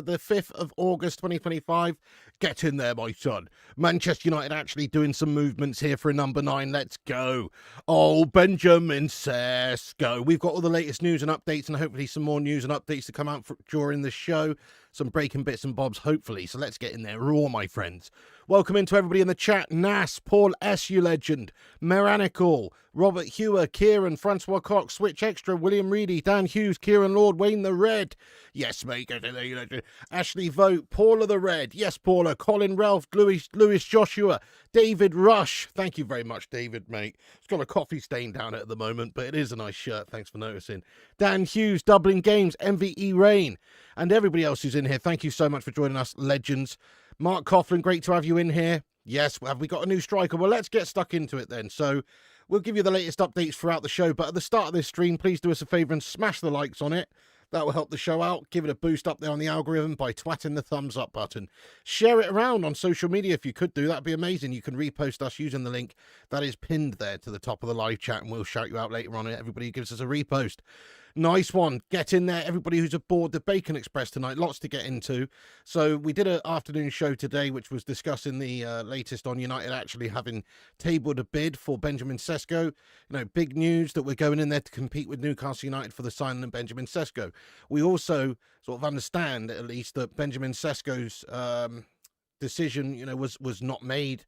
the 5th of August 2025. Get in there, my son. Manchester United actually doing some movements here for a number 9. Let's go. Oh, Benjamin Sesko. We've got all the latest news and updates, and hopefully some more news and updates to come out during the show. Some breaking bits and bobs, hopefully. So let's get in there raw, my friends. Welcome into everybody in the chat. Nas, Paul S, you legend. Meranical, Robert Hewer, Kieran, Francois Cox, Switch Extra, William Reedy, Dan Hughes, Kieran Lord, Wayne the Red. Yes, mate. Get in there, you legend. Ashley Vote, Paula the Red. Yes, Paula. Colin Ralph, Lewis Joshua, David Rush. Thank you very much, David, mate. It's got a coffee stain down it at the moment, but it is a nice shirt. Thanks for noticing. Dan Hughes, Dublin Games, MVE Rain, and everybody else who's in here. Thank you so much for joining us, legends. Mark Coughlin, great to have you in here. Yes, have we got a new striker? Well, let's get stuck into it then. So we'll give you the latest updates throughout the show, but at the start of this stream, please do us a favour and smash the likes on it. That will help the show out. Give it a boost up there on the algorithm by twatting the thumbs up button. Share it around on social media if you could do. That'd be amazing. You can repost us using the link that is pinned there to the top of the live chat, and we'll shout you out later on. Everybody who gives us a repost. Nice one. Get in there, everybody who's aboard the Bacon Express tonight. Lots to get into. So we did an afternoon show today, which was discussing the latest on United actually having tabled a bid for Benjamin Sesko. You know, big news that we're going in there to compete with Newcastle United for the signing of Benjamin Sesko. We also sort of understand, at least, that Benjamin Sesko's decision, you know, was not made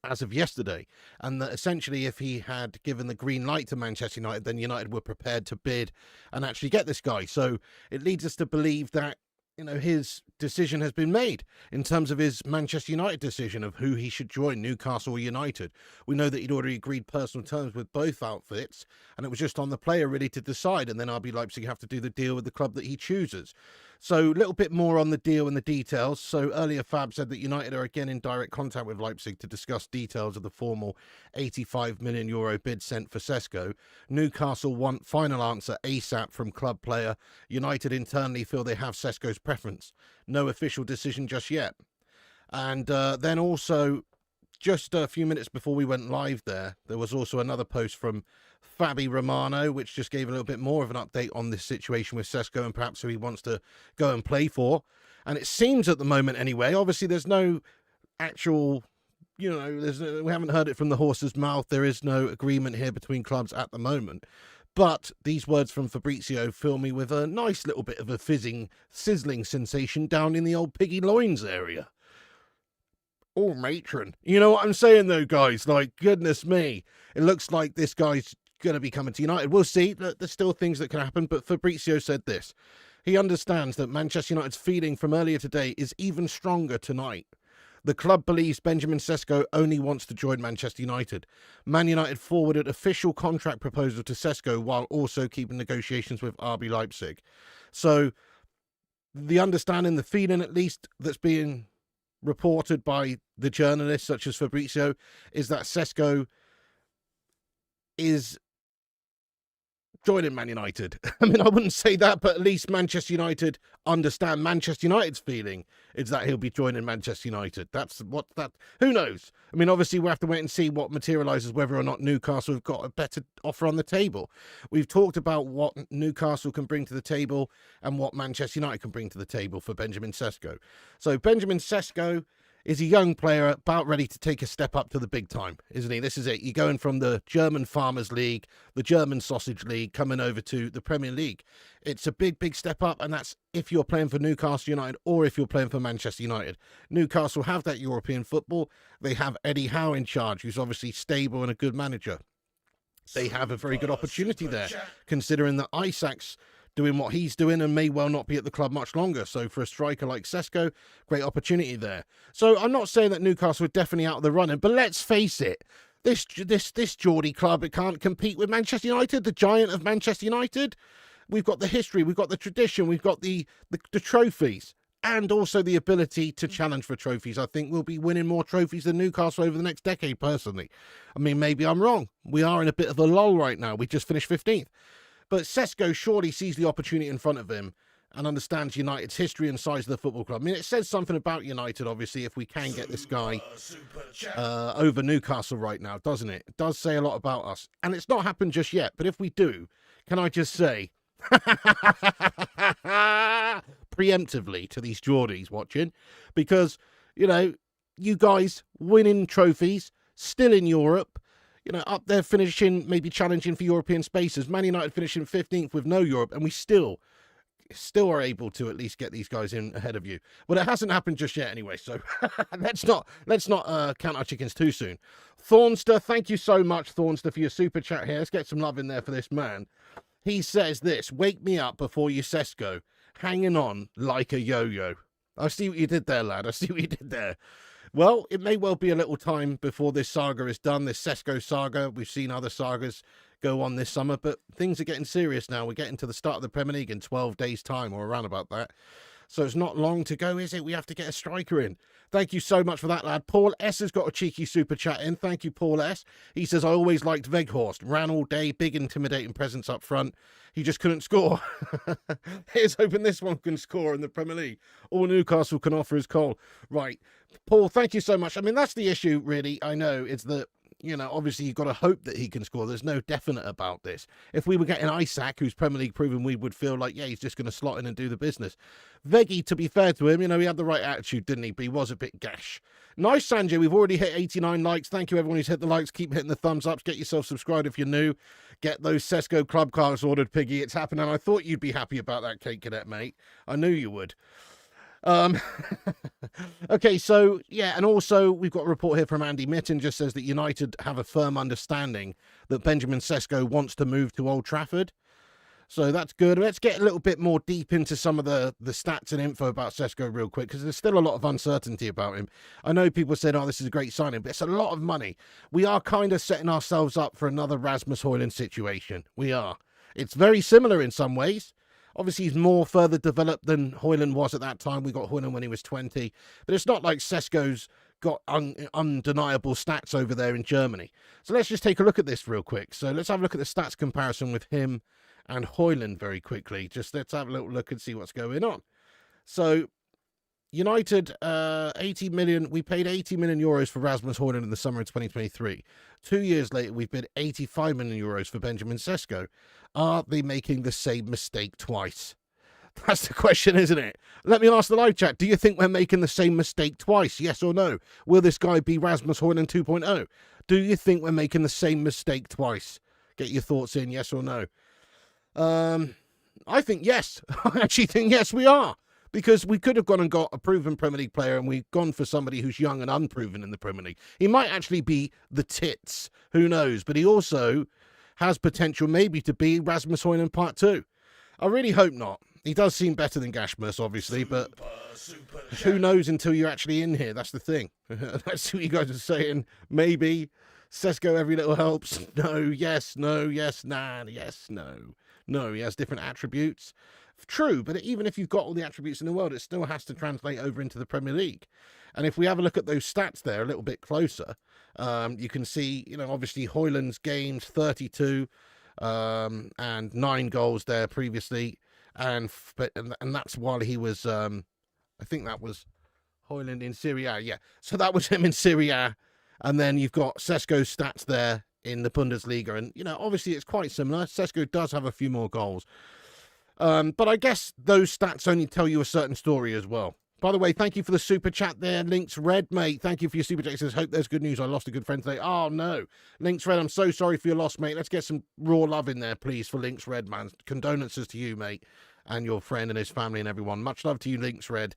as of yesterday, and that essentially if he had given the green light to Manchester United, then United were prepared to bid and actually get this guy. So it leads us to believe that, you know, his decision has been made in terms of his Manchester United decision of who he should join, Newcastle or United. We know that he'd already agreed personal terms with both outfits, and it was just on the player really to decide, and then RB Leipzig have to do the deal with the club that he chooses. So a little bit more on the deal and the details. So earlier Fab said that United are again in direct contact with Leipzig to discuss details of the formal €85 million bid sent for Sesko. Newcastle want final answer ASAP from club player. United internally feel they have Sesko's preference. No official decision just yet. And then also, just a few minutes before we went live there was also another post from Fabi Romano, which just gave a little bit more of an update on this situation with Sesko and perhaps who he wants to go and play for. And it seems at the moment anyway, obviously there's no actual, you know, we haven't heard it from the horse's mouth. There is no agreement here between clubs at the moment. But these words from Fabrizio fill me with a nice little bit of a sizzling sensation down in the old piggy loins area. Oh, matron. You know what I'm saying, though, guys? Like, goodness me. It looks like this guy's going to be coming to United. We'll see. There's still things that can happen, but Fabrizio said this. He understands that Manchester United's feeling from earlier today is even stronger tonight. The club believes Benjamin Sesko only wants to join Manchester United. Man United forwarded official contract proposal to Sesko while also keeping negotiations with RB Leipzig. So the understanding, the feeling at least that's being reported by the journalists such as Fabrizio is that Sesko is joining Man United. I mean, I wouldn't say that, but at least Manchester United understand Manchester United's feeling is that he'll be joining Manchester United. Who knows? I mean, obviously we'll have to wait and see what materialises, whether or not Newcastle have got a better offer on the table. We've talked about what Newcastle can bring to the table and what Manchester United can bring to the table for Benjamin Sesko. So Benjamin Sesko is a young player about ready to take a step up to the big time, isn't he? This is it. You're going from the German Farmers League, the German Sausage League, coming over to the Premier League. It's a big, big step up, and that's if you're playing for Newcastle United or if you're playing for Manchester United. Newcastle have that European football. They have Eddie Howe in charge, who's obviously stable and a good manager. They have a very good opportunity there, considering that Isak's doing what he's doing and may well not be at the club much longer. So for a striker like Sesko, great opportunity there. So I'm not saying that Newcastle are definitely out of the running, but let's face it, this Geordie club, it can't compete with Manchester United, the giant of Manchester United. We've got the history, we've got the tradition, we've got the trophies, and also the ability to challenge for trophies. I think we'll be winning more trophies than Newcastle over the next decade, personally. I mean, maybe I'm wrong. We are in a bit of a lull right now. We just finished 15th. But Sesko surely sees the opportunity in front of him and understands United's history and size of the football club. I mean, it says something about United, obviously, if we can get this guy over Newcastle right now, doesn't it? It does say a lot about us. And it's not happened just yet, but if we do, can I just say, preemptively to these Geordies watching, because, you guys winning trophies, still in Europe, up there finishing, maybe challenging for European spaces. Man United finishing 15th with no Europe, and we still are able to at least get these guys in ahead of you. Well, it hasn't happened just yet anyway, so let's not count our chickens too soon. Thornster, thank you so much, Thornster, for your super chat here. Let's get some love in there for this man. He says this: wake me up before you Sesko, hanging on like a yo-yo. I see what you did there, lad. I see what you did there. Well, it may well be a little time before this saga is done, this Sesko saga. We've seen other sagas go on this summer, but things are getting serious now. We're getting to the start of the Premier League in 12 days' time, or around about that. So it's not long to go, is it? We have to get a striker in. Thank you so much for that, lad. Paul S. has got a cheeky super chat in. Thank you, Paul S. He says, I always liked Weghorst. Ran all day, big intimidating presence up front. He just couldn't score. Here's hoping this one can score in the Premier League. All Newcastle can offer is Cole. Right. Paul, thank you so much. I mean, that's the issue, really. I know, it's that, obviously you've got to hope that he can score. There's no definite about this. If we were getting Isak, who's Premier League proven, we would feel like, yeah, he's just going to slot in and do the business. Veggie, to be fair to him, he had the right attitude, didn't he? But he was a bit gash. Nice, Sanjay. We've already hit 89 likes. Thank you, everyone who's hit the likes. Keep hitting the thumbs ups. Get yourself subscribed if you're new. Get those Sesko club cards ordered, Piggy. It's happening. I thought you'd be happy about that, Kate Cadet, mate. I knew you would. Okay, so yeah, and also we've got a report here from Andy Mitten, just says that United have a firm understanding that Benjamin Sesko wants to move to Old Trafford. So that's good. Let's get a little bit more deep into some of the stats and info about Sesko real quick, because there's still a lot of uncertainty about him. I know people said, oh, this is a great signing, but it's a lot of money. We are kind of setting ourselves up for another Rasmus Højlund situation. We are. It's very similar in some ways. Obviously, he's more further developed than Højlund was at that time. We got Højlund when he was 20. But it's not like Sesko's got undeniable stats over there in Germany. So let's just take a look at this real quick. So let's have a look at the stats comparison with him and Højlund very quickly. Just let's have a little look and see what's going on. So United, 80 million. We paid 80 million euros for Rasmus Højlund in the summer of 2023. 2 years later, we bid 85 million euros for Benjamin Sesko. Are they making the same mistake twice? That's the question, isn't it? Let me ask the live chat. Do you think we're making the same mistake twice? Yes or no? Will this guy be Rasmus Højlund 2.0? Do you think we're making the same mistake twice? Get your thoughts in, yes or no? I think yes. I actually think yes, we are. Because we could have gone and got a proven Premier League player, and we've gone for somebody who's young and unproven in the Premier League. He might actually be the tits. Who knows? But he also has potential maybe to be Rasmus Højlund Part 2. I really hope not. He does seem better than Gashmus, obviously, but who knows until you're actually in here? That's the thing. That's what you guys are saying. Maybe. Sesko, every little helps. No, yes, no, yes, nah, yes, no. No, he has different attributes. True, but even if you've got all the attributes in the world, it still has to translate over into the Premier League. And if we have a look at those stats there a little bit closer, you can see, obviously Højlund's games, 32, and 9 goals there previously. And that's while he was, I think that was Højlund in Serie A, yeah. So that was him in Serie A. And then you've got Sesko's stats there in the Bundesliga. And, obviously it's quite similar. Sesko does have a few more goals. But I guess those stats only tell you a certain story as well. By the way, thank you for the super chat there, Links Red, mate. Thank you for your super chat. He says, hope there's good news. I lost a good friend today. Oh, no. Links Red, I'm so sorry for your loss, mate. Let's get some raw love in there, please, for Links Red, man. Condolences to you, mate, and your friend and his family and everyone. Much love to you, Links Red.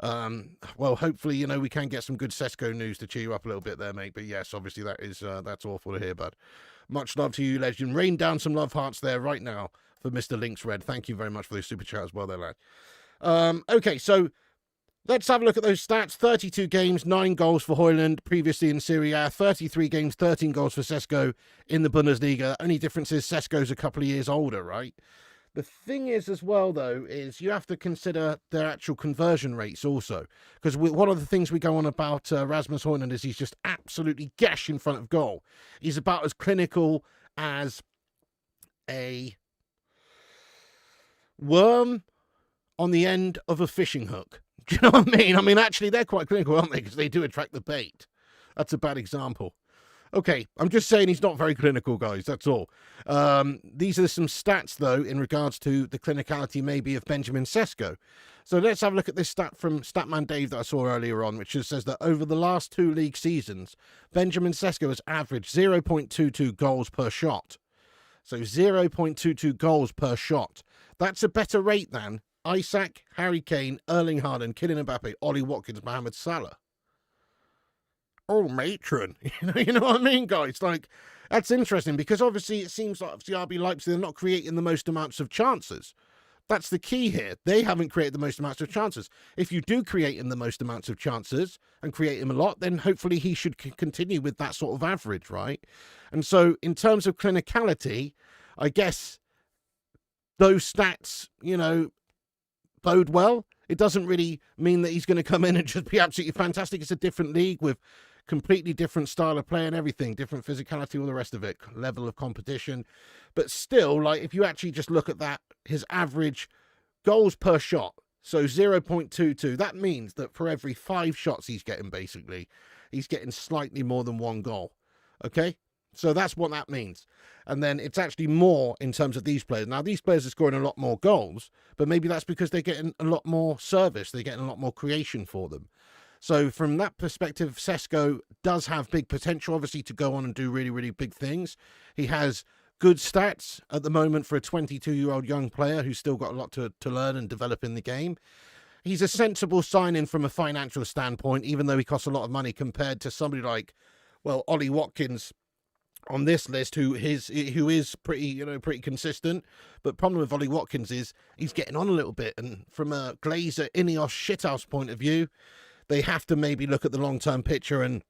Well, hopefully, we can get some good Sesko news to cheer you up a little bit there, mate. But yes, obviously that's awful to hear, bud. Much love to you, legend. Rain down some love hearts there right now for Mr. Links Red. Thank you very much for the super chat as well there, lad. Okay, so let's have a look at those stats. 32 games, 9 goals for Højlund, previously in Serie A. 33 games, 13 goals for Sesko in the Bundesliga. Only difference is Sesko's a couple of years older, right? The thing is as well, though, is you have to consider their actual conversion rates also. Because one of the things we go on about Rasmus Højlund is he's just absolutely gash in front of goal. He's about as clinical as a worm on the end of a fishing hook. Do you know what I mean? I mean, actually, they're quite clinical, aren't they? Because they do attract the bait. That's a bad example. Okay, I'm just saying he's not very clinical, guys, that's all. These are some stats, though, in regards to the clinicality maybe of Benjamin Sesko. So let's have a look at this stat from Statman Dave that I saw earlier on, which just says that over the last 2 league seasons, Benjamin Sesko has averaged 0.22 goals per shot. So 0.22 goals per shot. That's a better rate than Isak, Harry Kane, Erling Haaland, Kylian Mbappe, Ollie Watkins, Mohamed Salah. Oh, matron. You know what I mean, guys? Like, that's interesting because obviously it seems like RB Leipzig, they're not creating the most amounts of chances. That's the key here. They haven't created the most amounts of chances. If you do create him the most amounts of chances and create him a lot, then hopefully he should continue with that sort of average, right? And so in terms of clinicality, I guess those stats, you know, bode well. It doesn't really mean that he's going to come in and just be absolutely fantastic. It's a different league with completely different style of play and everything, different physicality, all the rest of it, level of competition. But still, like, if you actually just look at that, his average goals per shot, so 0.22, that means that for every 5 shots he's getting, basically, he's getting slightly more than 1 goal. Okay? So that's what that means. And then it's actually more in terms of these players. Now, these players are scoring a lot more goals, but maybe that's because they're getting a lot more service. They're getting a lot more creation for them. So from that perspective, Sesko does have big potential, obviously, to go on and do really, really big things. He has good stats at the moment for a 22-year-old young player who's still got a lot to learn and develop in the game. He's a sensible sign-in from a financial standpoint, even though he costs a lot of money compared to somebody like, well, Ollie Watkins on this list, who is pretty consistent. But problem with Ollie Watkins is he's getting on a little bit, and from a Glazer Ineos shithouse point of view, they have to maybe look at the long-term picture, and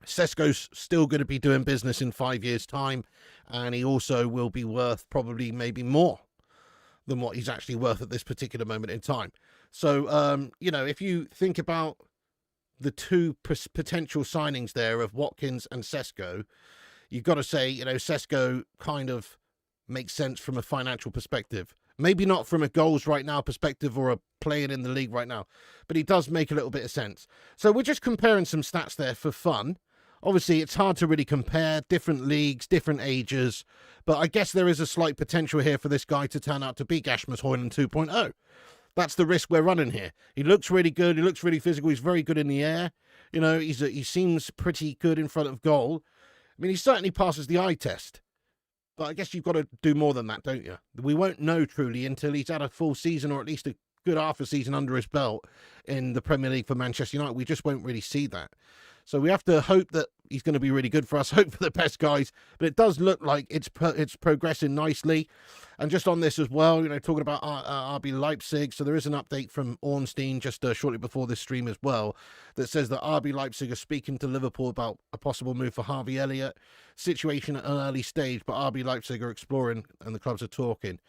Sesko's still going to be doing business in 5 years' time, and he also will be worth probably maybe more than what he's actually worth at this particular moment in time. So, you know, if you think about the 2 potential signings there of Watkins and Sesko, you've got to say, you know, Sesko kind of makes sense from a financial perspective. Maybe not from a goals right now perspective or a playing in the league right now, but he does make a little bit of sense. So we're just comparing some stats there for fun. Obviously, it's hard to really compare different leagues, different ages, but I guess there is a slight potential here for this guy to turn out to be Gasmus Højlund 2.0. That's the risk we're running here. He looks really good. He looks really physical. He's very good in the air. You know, he seems pretty good in front of goal. I mean, he certainly passes the eye test. But I guess you've got to do more than that, don't you? We won't know truly until he's had a full season, or at least a good half a season under his belt in the Premier League for Manchester United. We just won't really see that. So we have to hope that he's going to be really good for us, hope for the best guys. But it does look like it's progressing nicely. And just on this as well, you know, talking about RB Leipzig. So there is an update from Ornstein just shortly before this stream as well that says that RB Leipzig are speaking to Liverpool about a possible move for Harvey Elliott. Situation at an early stage, but RB Leipzig are exploring and the clubs are talking.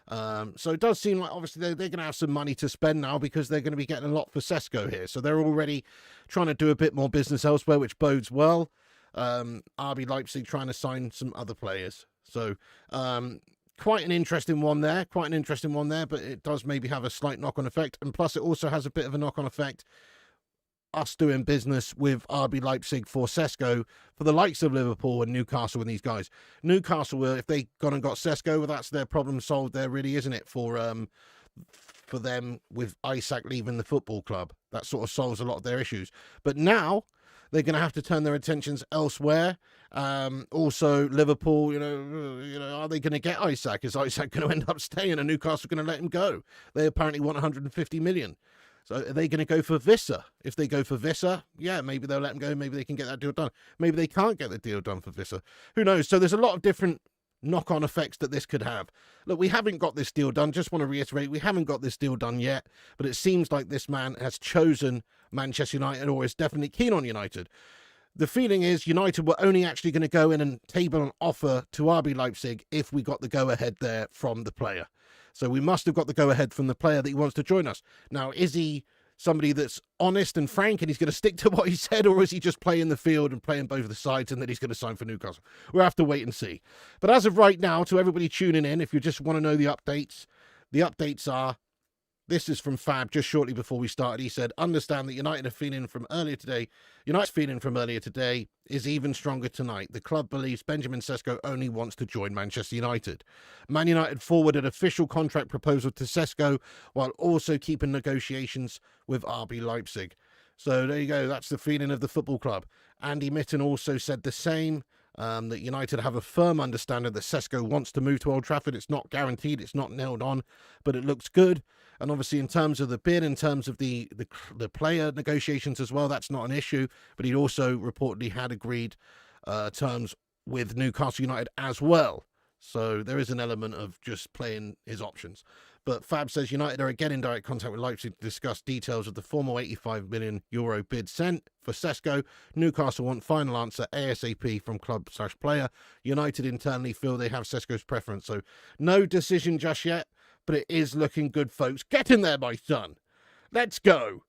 So it does seem like obviously they're going to have some money to spend now because they're going to be getting a lot for Sesko here. So they're already trying to do a bit more business elsewhere, which bodes well. RB Leipzig trying to sign some other players. So quite an interesting one there, but it does maybe have a slight knock-on effect. And plus it also has a bit of a knock-on effect, us doing business with RB Leipzig for Sesko for the likes of Liverpool and Newcastle and these guys. Newcastle, if they gone and got Sesko, well, that's their problem solved there, really, isn't it? For them with Isak leaving the football club, that sort of solves a lot of their issues. But now they're going to have to turn their attentions elsewhere. Also, Liverpool, you know, are they going to get Isak? Is Isak going to end up staying and Newcastle going to let him go? They apparently want 150 million. So are they going to go for Visser? If they go for Visser, yeah, maybe they'll let him go. Maybe they can get that deal done. Maybe they can't get the deal done for Visser. Who knows? So there's a lot of different knock-on effects that this could have. Look, we haven't got this deal done. Just want to reiterate, we haven't got this deal done yet. But it seems like this man has chosen Manchester United, or is definitely keen on United. The feeling is United were only actually going to go in and table an offer to RB Leipzig if we got the go-ahead there from the player. So we must have got the go-ahead from the player that he wants to join us. Now, is he somebody that's honest and frank and he's going to stick to what he said, or is he just playing the field and playing both of the sides and that he's going to sign for Newcastle? We'll have to wait and see. But as of right now, to everybody tuning in, if you just want to know the updates are This is from Fab just shortly before we started. He said, understand that United's feeling from earlier today is even stronger tonight. The club believes Benjamin Sesko only wants to join Manchester United. Man United forwarded official contract proposal to Sesko while also keeping negotiations with RB Leipzig. So there you go. That's the feeling of the football club. Andy Mitten also said the same. That United have a firm understanding that Sesko wants to move to Old Trafford. It's not guaranteed, it's not nailed on, but it looks good. And obviously in terms of the bid, in terms of the player negotiations as well, that's not an issue. But he also reportedly had agreed terms with Newcastle United as well. So there is an element of just playing his options. But Fab says United are again in direct contact with Leipzig to discuss details of the formal €85 million bid sent for Sesko. Newcastle want final answer ASAP from club/player. United internally feel they have Sesko's preference. So no decision just yet, but it is looking good, folks. Get in there, my son. Let's go.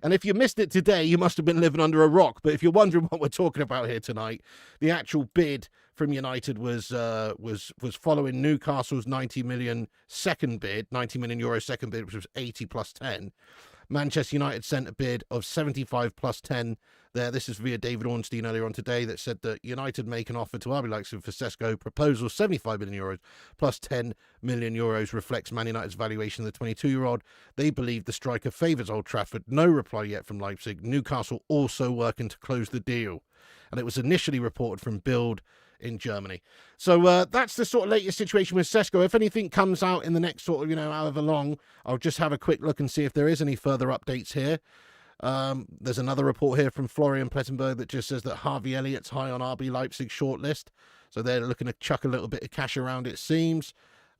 And if you missed it today, you must have been living under a rock. But if you're wondering what we're talking about here tonight, the actual bid from United was following Newcastle's €90 million second bid, €90 million second bid, which was 80 plus 10. Manchester United sent a bid of 75 plus 10 there. This is via David Ornstein earlier on today that said that United make an offer to RB Leipzig for Sesko. Proposal €75 million plus €10 million reflects Man United's valuation of the 22-year-old. They believe the striker favours Old Trafford. No reply yet from Leipzig. Newcastle also working to close the deal. And it was initially reported from Bild in Germany. So that's the sort of latest situation with Sesko. If anything comes out in the next sort of, however long, I'll just have a quick look and see if there is any further updates here. There's another report here from Florian Plettenberg that just says that Harvey Elliott's high on RB Leipzig shortlist. So they're looking to chuck a little bit of cash around, it seems.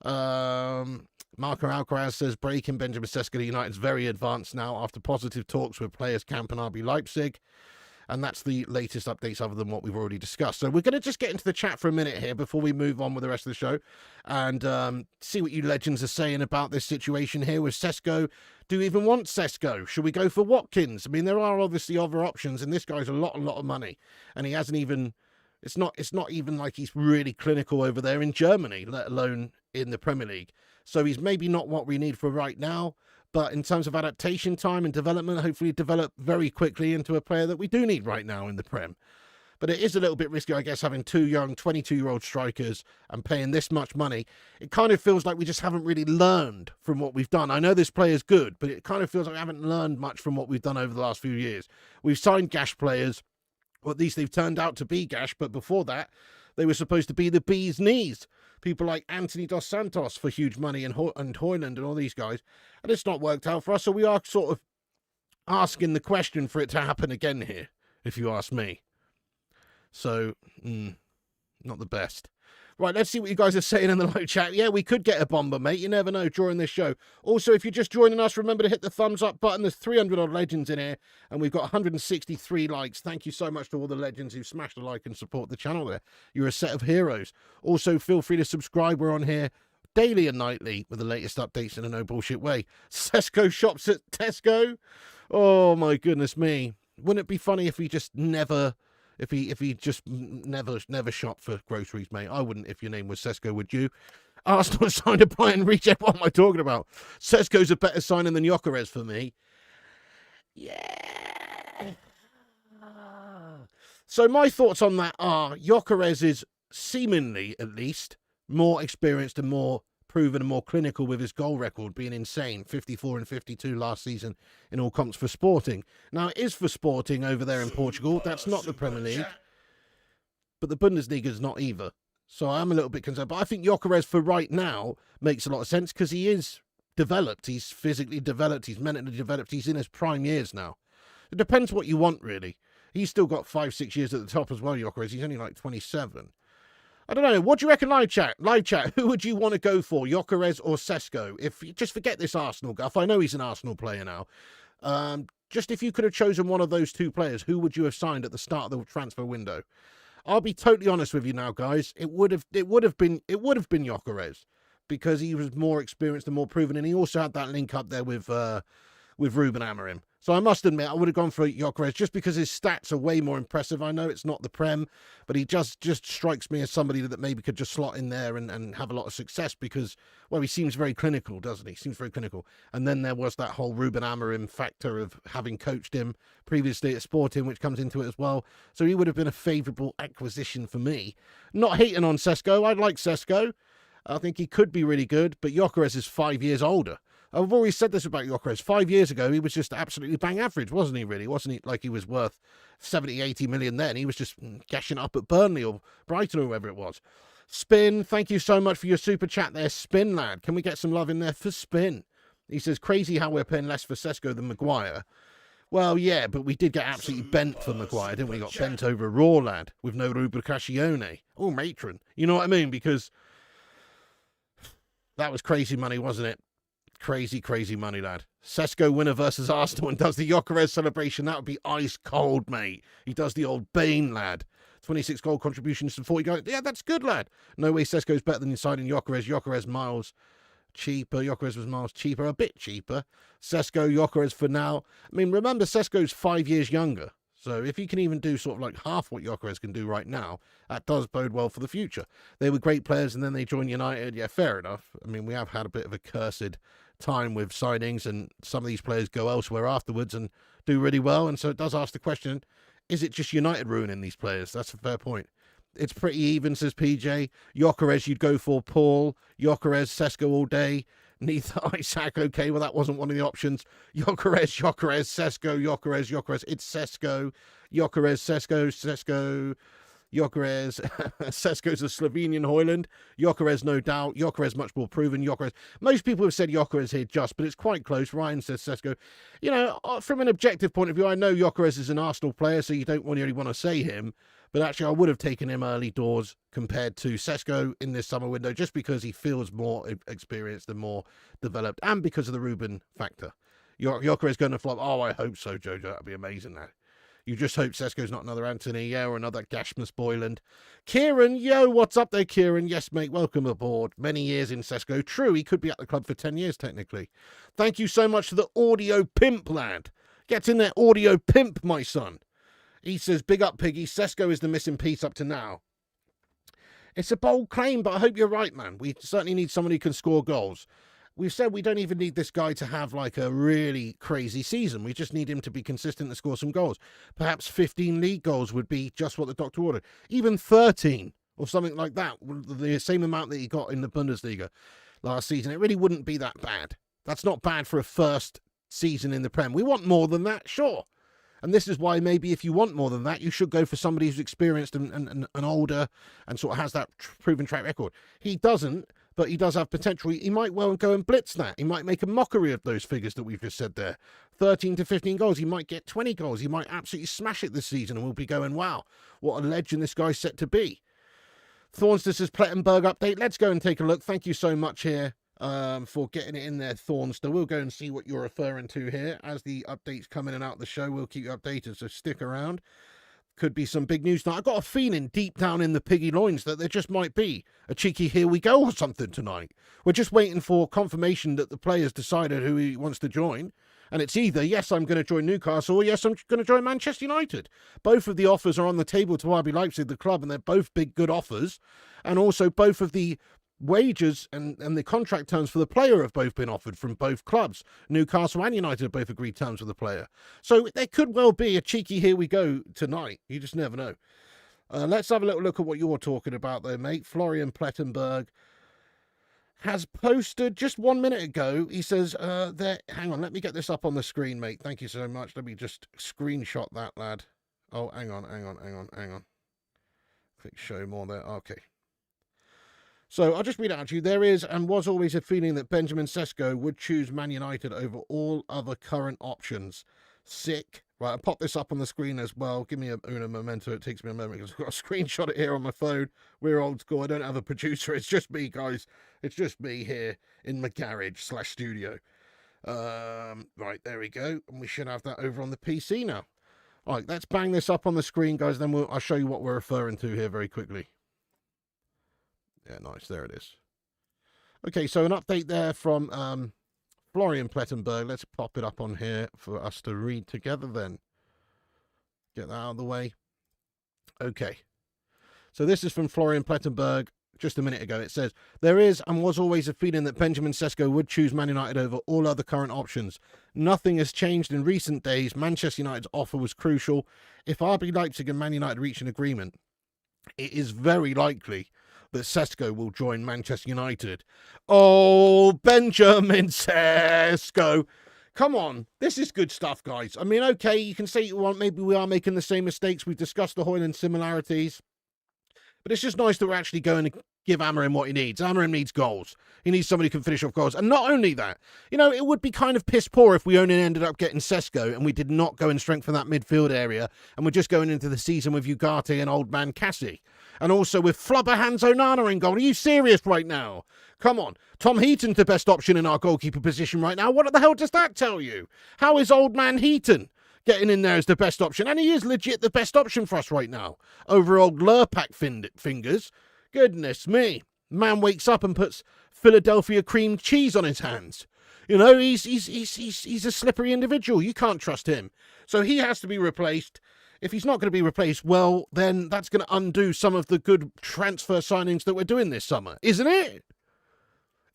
Marco Alcaraz says breaking Benjamin Sesko to United's very advanced now after positive talks with players camp and RB Leipzig. And that's the latest updates other than what we've already discussed. So we're going to just get into the chat for a minute here before we move on with the rest of the show and see what you legends are saying about this situation here with Sesko. Do you even want Sesko? Should we go for Watkins? I mean, there are obviously other options, and this guy's a lot of money. And he hasn't even... It's not even like he's really clinical over there in Germany, let alone in the Premier League. So he's maybe not what we need for right now. But in terms of adaptation time and development, hopefully develop very quickly into a player that we do need right now in the Prem. But it is a little bit risky, I guess, having two young 22-year-old strikers and paying this much money. It kind of feels like we just haven't really learned from what we've done. I know this player's good, but it kind of feels like we haven't learned much from what we've done over the last few years. We've signed gash players, or at least they've turned out to be gash, but before that, they were supposed to be the bee's knees. People like Anthony Dos Santos for huge money and Højlund and all these guys. And it's not worked out for us, so we are sort of asking the question for it to happen again here, if you ask me. So, not the best. Right, let's see what you guys are saying in the live chat. Yeah, we could get a bomber, mate. You never know during this show. Also, if you're just joining us, remember to hit the thumbs up button. There's 300-odd legends in here, and we've got 163 likes. Thank you so much to all the legends who smashed the like and support the channel there. You're a set of heroes. Also, feel free to subscribe. We're on here daily and nightly with the latest updates in a no-bullshit way. Sesko shops at Tesco? Oh, my goodness me. Wouldn't it be funny if he just never... If he just never shop for groceries, mate? I wouldn't if your name was Sesko, would you? Arsenal signed a Brian Reject. What am I talking about? Sesko's a better signing than Gyökeres for me. Yeah. So my thoughts on that are Gyökeres is seemingly, at least, more experienced and more proven and more clinical with his goal record being insane. 54 and 52 last season in all comps for Sporting. Now, it is for Sporting over there in Portugal. That's not the Premier League. But the Bundesliga is not either. So I am a little bit concerned. But I think Gyökeres for right now makes a lot of sense because he is developed. He's physically developed. He's mentally developed. He's in his prime years now. It depends what you want, really. He's still got 5-6 years at the top as well, Gyökeres. He's only like 27. I don't know. What do you reckon, live chat? Live chat. Who would you want to go for, Gyökeres or Sesko? If you just forget this Arsenal guff. I know he's an Arsenal player now. Just if you could have chosen one of those two players, who would you have signed at the start of the transfer window? I'll be totally honest with you now, guys. It would have been Gyökeres because he was more experienced and more proven, and he also had that link up there with with Ruben Amorim. So I must admit, I would have gone for Gyökeres just because his stats are way more impressive. I know it's not the Prem, but he just strikes me as somebody that maybe could just slot in there and have a lot of success because, well, he seems very clinical, doesn't he? Seems very clinical. And then there was that whole Ruben Amorim factor of having coached him previously at Sporting, which comes into it as well. So he would have been a favourable acquisition for me. Not hating on Sesko. I like Sesko. I think he could be really good, but Gyökeres is 5 years older. I've always said this about Gyökeres. 5 years ago, he was just absolutely bang average, wasn't he, really? Wasn't he like he was worth 70, 80 million then? He was just gashing up at Burnley or Brighton or whoever it was. Spin, thank you so much for your super chat there, Spin lad. Can we get some love in there for Spin? He says, crazy how we're paying less for Sesko than Maguire. Well, yeah, but we did get absolutely bent for Maguire, didn't we? Got bent over a raw lad with no Rubricazione. Oh, matron. You know what I mean? Because that was crazy money, wasn't it? Crazy, crazy money, lad. Sesko winner versus Arsenal and does the Gyökeres celebration. That would be ice cold, mate. He does the old Bane, lad. 26 goal contributions to 40 goals. Yeah, that's good, lad. No way Sesko's better than signing Gyökeres. Gyökeres miles cheaper. Gyökeres was miles cheaper. A bit cheaper. Sesko, Gyökeres for now. I mean, remember, Sesko's 5 years younger. So if he can even do sort of like half what Gyökeres can do right now, that does bode well for the future. They were great players and then they joined United. Yeah, fair enough. I mean, we have had a bit of a cursed time with signings and some of these players go elsewhere afterwards and do really well. And so it does ask the question, is it just United ruining these players? That's a fair point. It's pretty even, says PJ. Gyökeres you'd go for, Paul. Gyökeres, Sesko all day. Neither Isaac, okay, well, that wasn't one of the options. Gyökeres, Sesko, Gyökeres. It's Sesko, Gyökeres, Sesko, Gyökeres. Sesko's a Slovenian Hoyland. Gyökeres, no doubt. Gyökeres, much more proven. Gyökeres. Most people have said Gyökeres here just, but it's quite close. Ryan says Sesko. You know, from an objective point of view, I know Gyökeres is an Arsenal player, so you don't really want to say him. But actually, I would have taken him early doors compared to Sesko in this summer window, just because he feels more experienced and more developed, and because of the Ruben factor. Gyökeres going to flop. Oh, I hope so, Jojo. That'd be amazing, that. You just hope Sesko's not another Anthony, yeah, or another Gashmas Boyland. Kieran, yo, what's up there, Kieran? Yes, mate, welcome aboard. Many years in Sesko. True, he could be at the club for 10 years, technically. Thank you so much for the audio pimp, lad. Get in there, audio pimp, my son. He says, big up, Piggy. Sesko is the missing piece up to now. It's a bold claim, but I hope you're right, man. We certainly need someone who can score goals. We've said we don't even need this guy to have like a really crazy season. We just need him to be consistent and score some goals. Perhaps 15 league goals would be just what the doctor ordered. Even 13 or something like that, the same amount that he got in the Bundesliga last season. It really wouldn't be that bad. That's not bad for a first season in the Prem. We want more than that, sure. And this is why maybe if you want more than that, you should go for somebody who's experienced and older and sort of has that proven track record. He doesn't, but he does have potential. He might well go and blitz that. He might make a mockery of those figures that we've just said there. 13 to 15 goals. He might get 20 goals. He might absolutely smash it this season and we'll be going, wow, what a legend this guy's set to be. Thornster says Plettenberg update. Let's go and take a look. Thank you so much here. For getting it in there, Thornster. We'll go and see what you're referring to here. As the updates come in and out of the show, we'll keep you updated, so stick around. Could be some big news tonight. I've got a feeling deep down in the piggy loins that there just might be a cheeky here we go or something tonight. We're just waiting for confirmation that the player's decided who he wants to join. And it's either, yes, I'm going to join Newcastle, or yes, I'm going to join Manchester United. Both of the offers are on the table to RB Leipzig, the club, and they're both big, good offers. And also both of the wages and the contract terms for the player have both been offered from both clubs. Newcastle and United have both agreed terms with the player. So there could well be a cheeky here we go tonight. You just never know. Let's have a little look at what you're talking about though, mate. Florian Plettenberg has posted just 1 minute ago. He says, hang on, let me get this up on the screen, mate. Thank you so much. Let me just screenshot that, lad. Oh, hang on. Click show more there. Okay. So I'll just read it out to you. There is and was always a feeling that Benjamin Sesko would choose Man United over all other current options. Sick. Right, I'll pop this up on the screen as well. Give me a memento. It takes me a moment because I've got to screenshot it here on my phone. We're old school. I don't have a producer. It's just me, guys. It's just me here in my garage/studio. Right, there we go. And we should have that over on the PC now. All right, let's bang this up on the screen, guys. Then I'll show you what we're referring to here very quickly. Yeah, nice. There it is. Okay, so an update there from Florian Plettenberg. Let's pop it up on here for us to read together then. Get that out of the way. Okay. So this is from Florian Plettenberg just a minute ago. It says, there is and was always a feeling that Benjamin Sesko would choose Man United over all other current options. Nothing has changed in recent days. Manchester United's offer was crucial. If RB Leipzig and Man United reach an agreement, it is very likely that Sesko will join Manchester United. Oh, Benjamin Sesko. Come on. This is good stuff, guys. I mean, okay, you can say you want, maybe we are making the same mistakes. We've discussed the Højlund similarities. But it's just nice that we're actually going to give Amorim what he needs. Amorim needs goals. He needs somebody who can finish off goals. And not only that, you know, it would be kind of piss poor if we only ended up getting Sesko and we did not go and strengthen that midfield area and we're just going into the season with Ugarte and old man Cassie. And also with Flubber Hans Onana in goal. Are you serious right now? Come on. Tom Heaton's the best option in our goalkeeper position right now. What the hell does that tell you? How is old man Heaton getting in there as the best option? And he is legit the best option for us right now. Over old Lurpak fingers. Goodness me. Man wakes up and puts Philadelphia cream cheese on his hands. You know, he's a slippery individual. You can't trust him. So he has to be replaced. If he's not going to be replaced, well, then that's going to undo some of the good transfer signings that we're doing this summer, isn't it?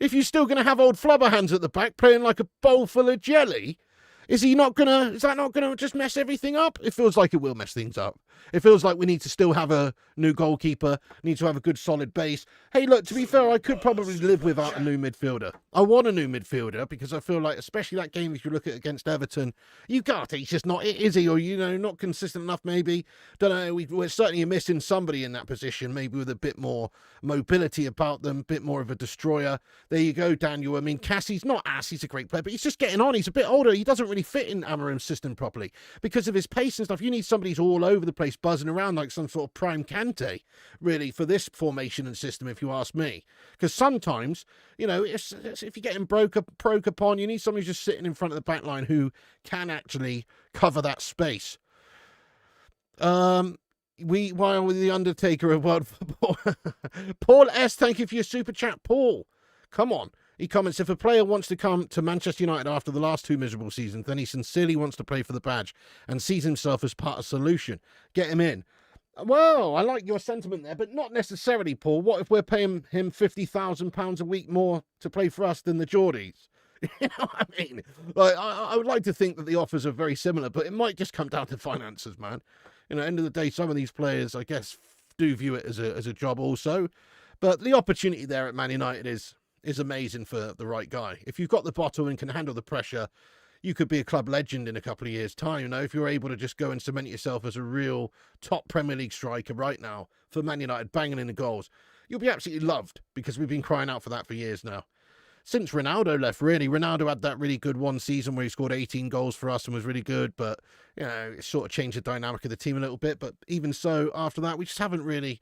If you're still going to have old Flubberhands at the back playing like a bowl full of jelly, is that not going to just mess everything up? It feels like it will mess things up. It feels like we need to still have a new goalkeeper, need to have a good solid base. Hey, look, to be fair, I could probably live without a new midfielder. I want a new midfielder because I feel like, especially that game, if you look at against Everton, Ugarte's just not it, is he? Or, you know, not consistent enough maybe. Don't know, we're certainly missing somebody in that position, maybe with a bit more mobility about them, a bit more of a destroyer. There you go, Daniel. I mean, Cassie's not ass, he's a great player, but he's just getting on. He's a bit older. He doesn't really fit in Amorim's system properly because of his pace and stuff. You need somebody who's all over the place, buzzing around like some sort of prime Kante, really, for this formation and system, if you ask me. Because sometimes, you know, if you're getting broke upon, you need somebody who's just sitting in front of the back line who can actually cover that space. While with the Undertaker of world football. Paul S, thank you for your super chat, Paul. Come on. He comments, if a player wants to come to Manchester United after the last 2 miserable seasons, then he sincerely wants to play for the badge and sees himself as part of the solution. Get him in. Well, I like your sentiment there, but not necessarily, Paul. What if we're paying him £50,000 a week more to play for us than the Geordies? You know what I mean? Like, I would like to think that the offers are very similar, but it might just come down to finances, man. You know, at the end of the day, some of these players, I guess, do view it as a job also. But the opportunity there at Man United is amazing for the right guy. If you've got the bottle and can handle the pressure, you could be a club legend in a couple of years' time. You know, if you're able to just go and cement yourself as a real top Premier League striker right now for Man United, banging in the goals, you'll be absolutely loved because we've been crying out for that for years now. Since Ronaldo left, really. Ronaldo had that really good one season where he scored 18 goals for us and was really good, but, you know, it sort of changed the dynamic of the team a little bit. But even so, after that, we just haven't really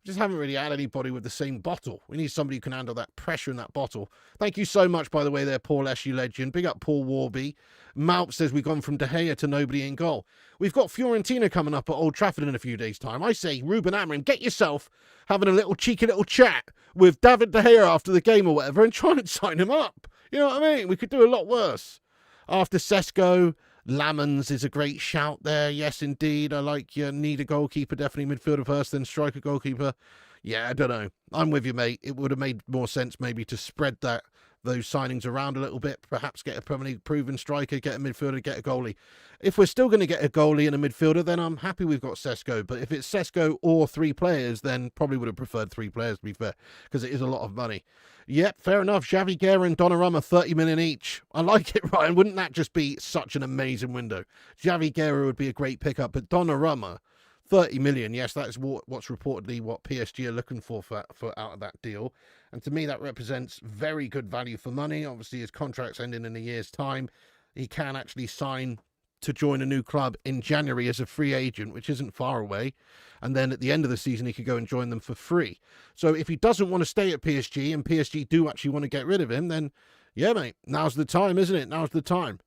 had anybody with the same bottle. We need somebody who can handle that pressure in that bottle. Thank you so much, by the way, there, Paul S, you legend. Big up Paul Warby. Malp says we've gone from De Gea to nobody in goal. We've got Fiorentina coming up at Old Trafford in a few days' time. I say, Ruben Amorim, get yourself having a cheeky little chat with David De Gea after the game or whatever and try and sign him up. You know what I mean? We could do a lot worse. After Sesko, Lamans is a great shout there. Yes, indeed. I like you. Need a goalkeeper, definitely midfielder first, then striker goalkeeper. Yeah, I don't know. I'm with you, mate. It would have made more sense maybe to spread those signings around a little bit. Perhaps get a Premier League proven striker, get a midfielder, get a goalie. If we're still going to get a goalie and a midfielder, then I'm happy we've got Sesko. But if it's Sesko or 3 players, then probably would have preferred 3 players, to be fair, because it is a lot of money. Yep, fair enough. Xavi Guerra and Donnarumma, 30 million each. I like it, Ryan. Wouldn't that just be such an amazing window? Xavi Guerra would be a great pickup, but Donnarumma, 30 million. Yes, that's what's reportedly what PSG are looking for out of that deal. And to me, that represents very good value for money. Obviously, his contract's ending in a year's time. He can actually sign to join a new club in January as a free agent, which isn't far away. And then at the end of the season, he could go and join them for free. So if he doesn't want to stay at PSG and PSG do actually want to get rid of him, then yeah, mate, now's the time, isn't it? Now's the time.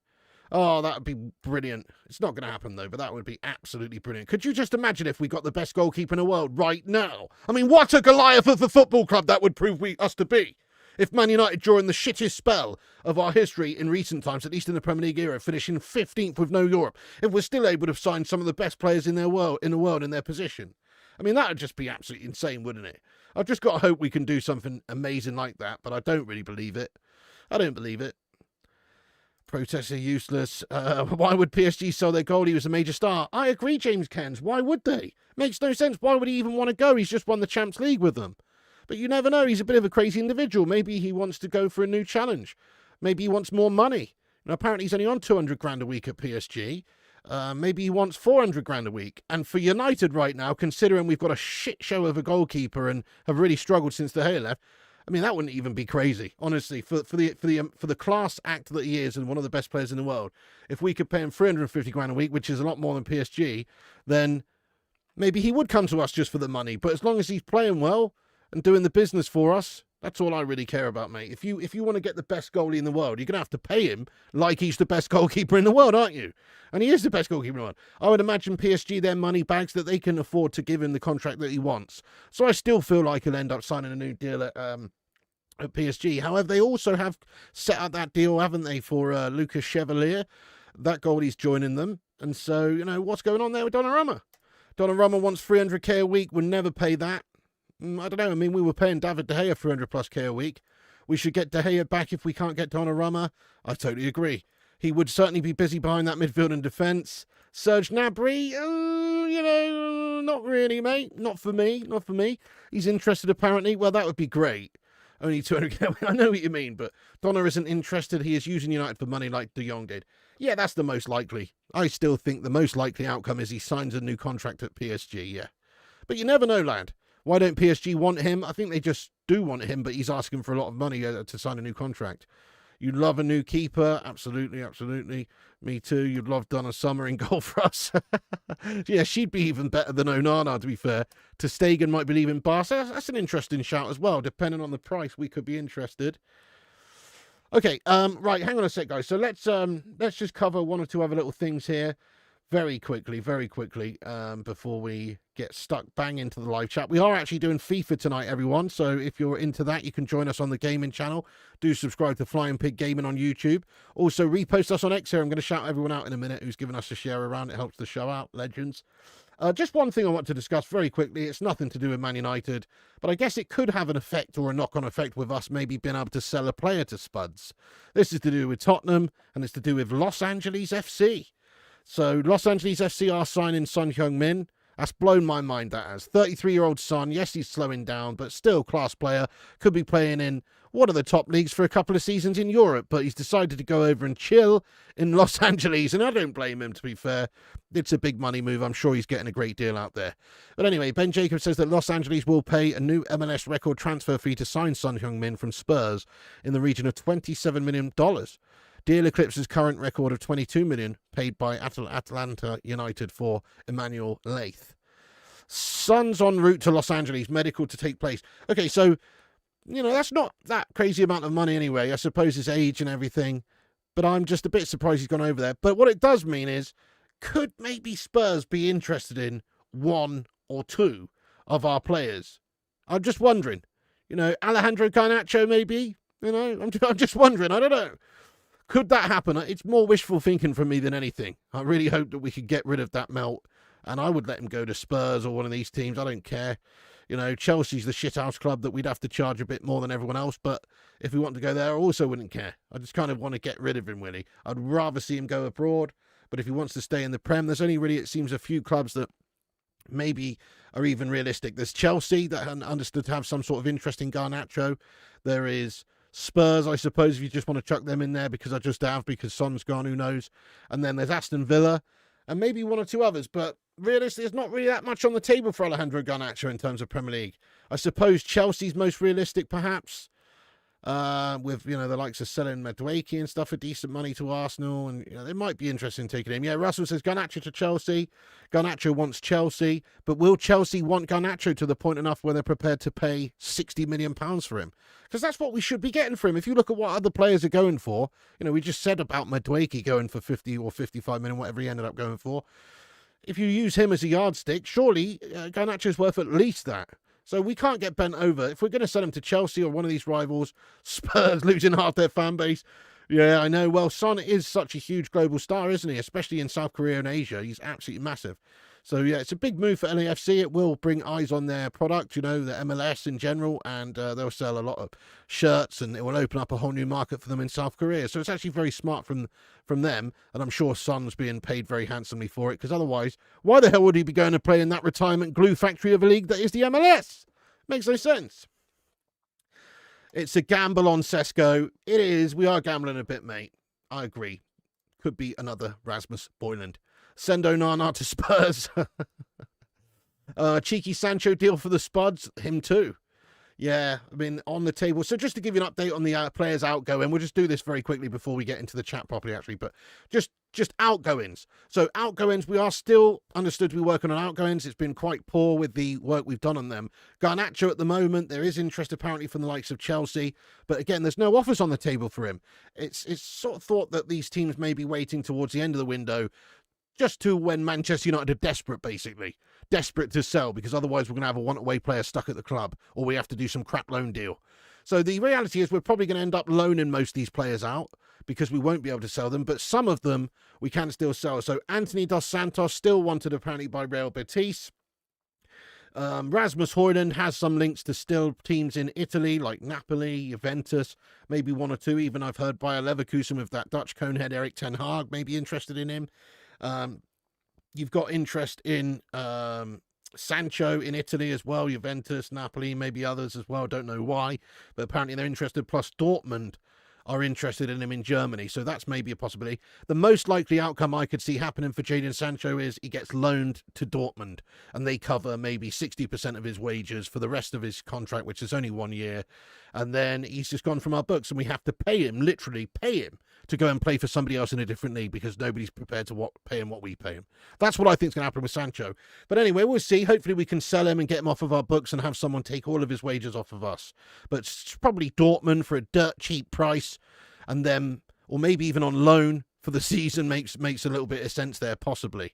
Oh, that would be brilliant. It's not going to happen, though, but that would be absolutely brilliant. Could you just imagine if we got the best goalkeeper in the world right now? I mean, what a Goliath of the football club that would prove us to be. If Man United, during the shittest spell of our history in recent times, at least in the Premier League era, finishing 15th with no Europe, if we're still able to sign some of the best players in the world in their position, I mean, that would just be absolutely insane, wouldn't it? I've just got to hope we can do something amazing like that, but I don't really believe it. I don't believe it. Protests are useless. Why would PSG sell their goalie? He was a major star. I agree, James Cairns. Why would they? Makes no sense. Why would he even want to go? He's just won the Champions League with them. But you never know. He's a bit of a crazy individual. Maybe he wants to go for a new challenge. Maybe he wants more money. Now, apparently he's only on 200 grand a week at PSG. Maybe he wants 400 grand a week. And for United right now, considering we've got a shit show of a goalkeeper and have really struggled since De Gea left, I mean, that wouldn't even be crazy, honestly, for the class act that he is and one of the best players in the world. If we could pay him 350 grand a week, which is a lot more than PSG, then maybe he would come to us just for the money. But as long as he's playing well and doing the business for us, that's all I really care about, mate. If you want to get the best goalie in the world, you're going to have to pay him like he's the best goalkeeper in the world, aren't you? And he is the best goalkeeper in the world. I would imagine PSG, their money bags, that they can afford to give him the contract that he wants. So I still feel like he'll end up signing a new deal at PSG. However, they also have set out that deal, haven't they, for Lucas Chevalier? That goalie's joining them. And so, you know, what's going on there with Donnarumma? Donnarumma wants 300k a week. We'll never pay that. I don't know. I mean, we were paying David De Gea 300 plus k a week. We should get De Gea back if we can't get Donnarumma. I totally agree. He would certainly be busy behind that midfield and defence. Serge Gnabry, you know, not really, mate. Not for me. Not for me. He's interested, apparently. Well, that would be great. Only 200k. I know what you mean, but Donna isn't interested. He is using United for money like De Jong did. Yeah, that's the most likely. I still think the most likely outcome is he signs a new contract at PSG, yeah. But you never know, lad. Why don't PSG want him? I think they just do want him, but he's asking for a lot of money to sign a new contract. You'd love a new keeper. Absolutely, absolutely. Me too. You'd love Donna Summer in goal for us. Yeah, she'd be even better than Onana, to be fair. Ter Stegen might be leaving Barca. That's an interesting shout as well. Depending on the price, we could be interested. Okay, right, hang on a sec, guys. So let's just cover one or two other little things here very quickly, before we get stuck bang into the live chat. We are actually doing FIFA tonight, everyone. So if you're into that, you can join us on the gaming channel. Do subscribe to Flying Pig Gaming on YouTube. Also, repost us on X here. I'm going to shout everyone out in a minute who's given us a share around. It helps the show out. Legends. Just one thing I want to discuss very quickly. It's nothing to do with Man United, but I guess it could have an effect or a knock-on effect with us maybe being able to sell a player to Spuds. This is to do with Tottenham, and it's to do with Los Angeles FC. So Los Angeles FC are signing Son Heung-min. That's blown my mind, that has. 33-year-old Son. Yes, he's slowing down, but still class player. Could be playing in one of the top leagues for a couple of seasons in Europe, but he's decided to go over and chill in Los Angeles, and I don't blame him, to be fair. It's a big money move. I'm sure he's getting a great deal out there. But anyway, Ben Jacobs says that Los Angeles will pay a new MLS record transfer fee to sign Son Heung-min from Spurs in the region of $27 million. Deal eclipses current record of $22 million paid by Atlanta United for Emmanuel Leith. Son's en route to Los Angeles, medical to take place. Okay, so, you know, that's not that crazy amount of money anyway. I suppose his age and everything, but I'm just a bit surprised he's gone over there. But what it does mean is, could maybe Spurs be interested in one or two of our players? I'm just wondering. You know, Alejandro Garnacho maybe? You know, I'm just wondering. I don't know. Could that happen? It's more wishful thinking from me than anything. I really hope that we could get rid of that melt, and I would let him go to Spurs or one of these teams. I don't care. You know, Chelsea's the shithouse club that we'd have to charge a bit more than everyone else, but if we want to go there, I also wouldn't care. I just kind of want to get rid of him, really. I'd rather see him go abroad, but if he wants to stay in the Prem, there's only really, it seems, a few clubs that maybe are even realistic. There's Chelsea that understood to have some sort of interest in Garnacho. There is Spurs, I suppose, if you just want to chuck them in there, because I just have, because Son's gone, who knows. And then there's Aston Villa, and maybe one or two others, but realistically, there's not really that much on the table for Alejandro Garnacho in terms of Premier League. I suppose Chelsea's most realistic, perhaps, with, you know, the likes of selling Madueke and stuff for decent money to Arsenal, and, you know, they might be interested in taking him. Yeah, Russell says Garnacho to Chelsea. Garnacho wants Chelsea, but will Chelsea want Garnacho to the point enough where they're prepared to pay £60 million for him? Because that's what we should be getting for him. If you look at what other players are going for, you know, we just said about Madueke going for 50 or 55 million, whatever he ended up going for. If you use him as a yardstick, surely Garnacho's worth at least that. So we can't get bent over. If we're going to sell him to Chelsea or one of these rivals, Spurs losing half their fan base. Yeah, I know. Well, Son is such a huge global star, isn't he? Especially in South Korea and Asia. He's absolutely massive. So, yeah, it's a big move for LAFC. It will bring eyes on their product, you know, the MLS in general, and they'll sell a lot of shirts, and it will open up a whole new market for them in South Korea. So it's actually very smart from them, and I'm sure Son's being paid very handsomely for it, because otherwise, why the hell would he be going to play in that retirement glue factory of a league that is the MLS? Makes no sense. It's a gamble on Sesko. It is. We are gambling a bit, mate. I agree. Could be another Rasmus Højlund. Send Onana to Spurs. Cheeky Sancho deal for the Spuds. Him too. Yeah, I mean, on the table. So just to give you an update on the players outgoing, we'll just do this very quickly before we get into the chat properly, actually. But just outgoings. So outgoings, we are still understood to be working on outgoings. It's been quite poor with the work we've done on them. Garnacho at the moment, there is interest apparently from the likes of Chelsea. But again, there's no offers on the table for him. It's sort of thought that these teams may be waiting towards the end of the window, just to when Manchester United are desperate, basically. Desperate to sell, because otherwise we're going to have a one-away player stuck at the club, or we have to do some crap loan deal. So the reality is we're probably going to end up loaning most of these players out, because we won't be able to sell them, but some of them we can still sell. So Anthony Dos Santos, still wanted apparently by Real Betis. Rasmus Højlund has some links to still teams in Italy, like Napoli, Juventus, maybe one or two. Even I've heard Bayer Leverkusen with that Dutch conehead Erik ten Hag may be interested in him. You've got interest in Sancho in Italy as well, Juventus, Napoli, maybe others as well, don't know why, but apparently they're interested, plus Dortmund are interested in him in Germany, so that's maybe a possibility. The most likely outcome I could see happening for Jadon Sancho is he gets loaned to Dortmund, and they cover maybe 60% of his wages for the rest of his contract, which is only 1 year, and then he's just gone from our books, and we have to pay him, literally pay him, to go and play for somebody else in a different league, because nobody's prepared to pay him what we pay him. That's what I think is going to happen with Sancho. But anyway, we'll see. Hopefully we can sell him and get him off of our books and have someone take all of his wages off of us. But it's probably Dortmund for a dirt cheap price, and then, or maybe even on loan for the season makes a little bit of sense there, possibly.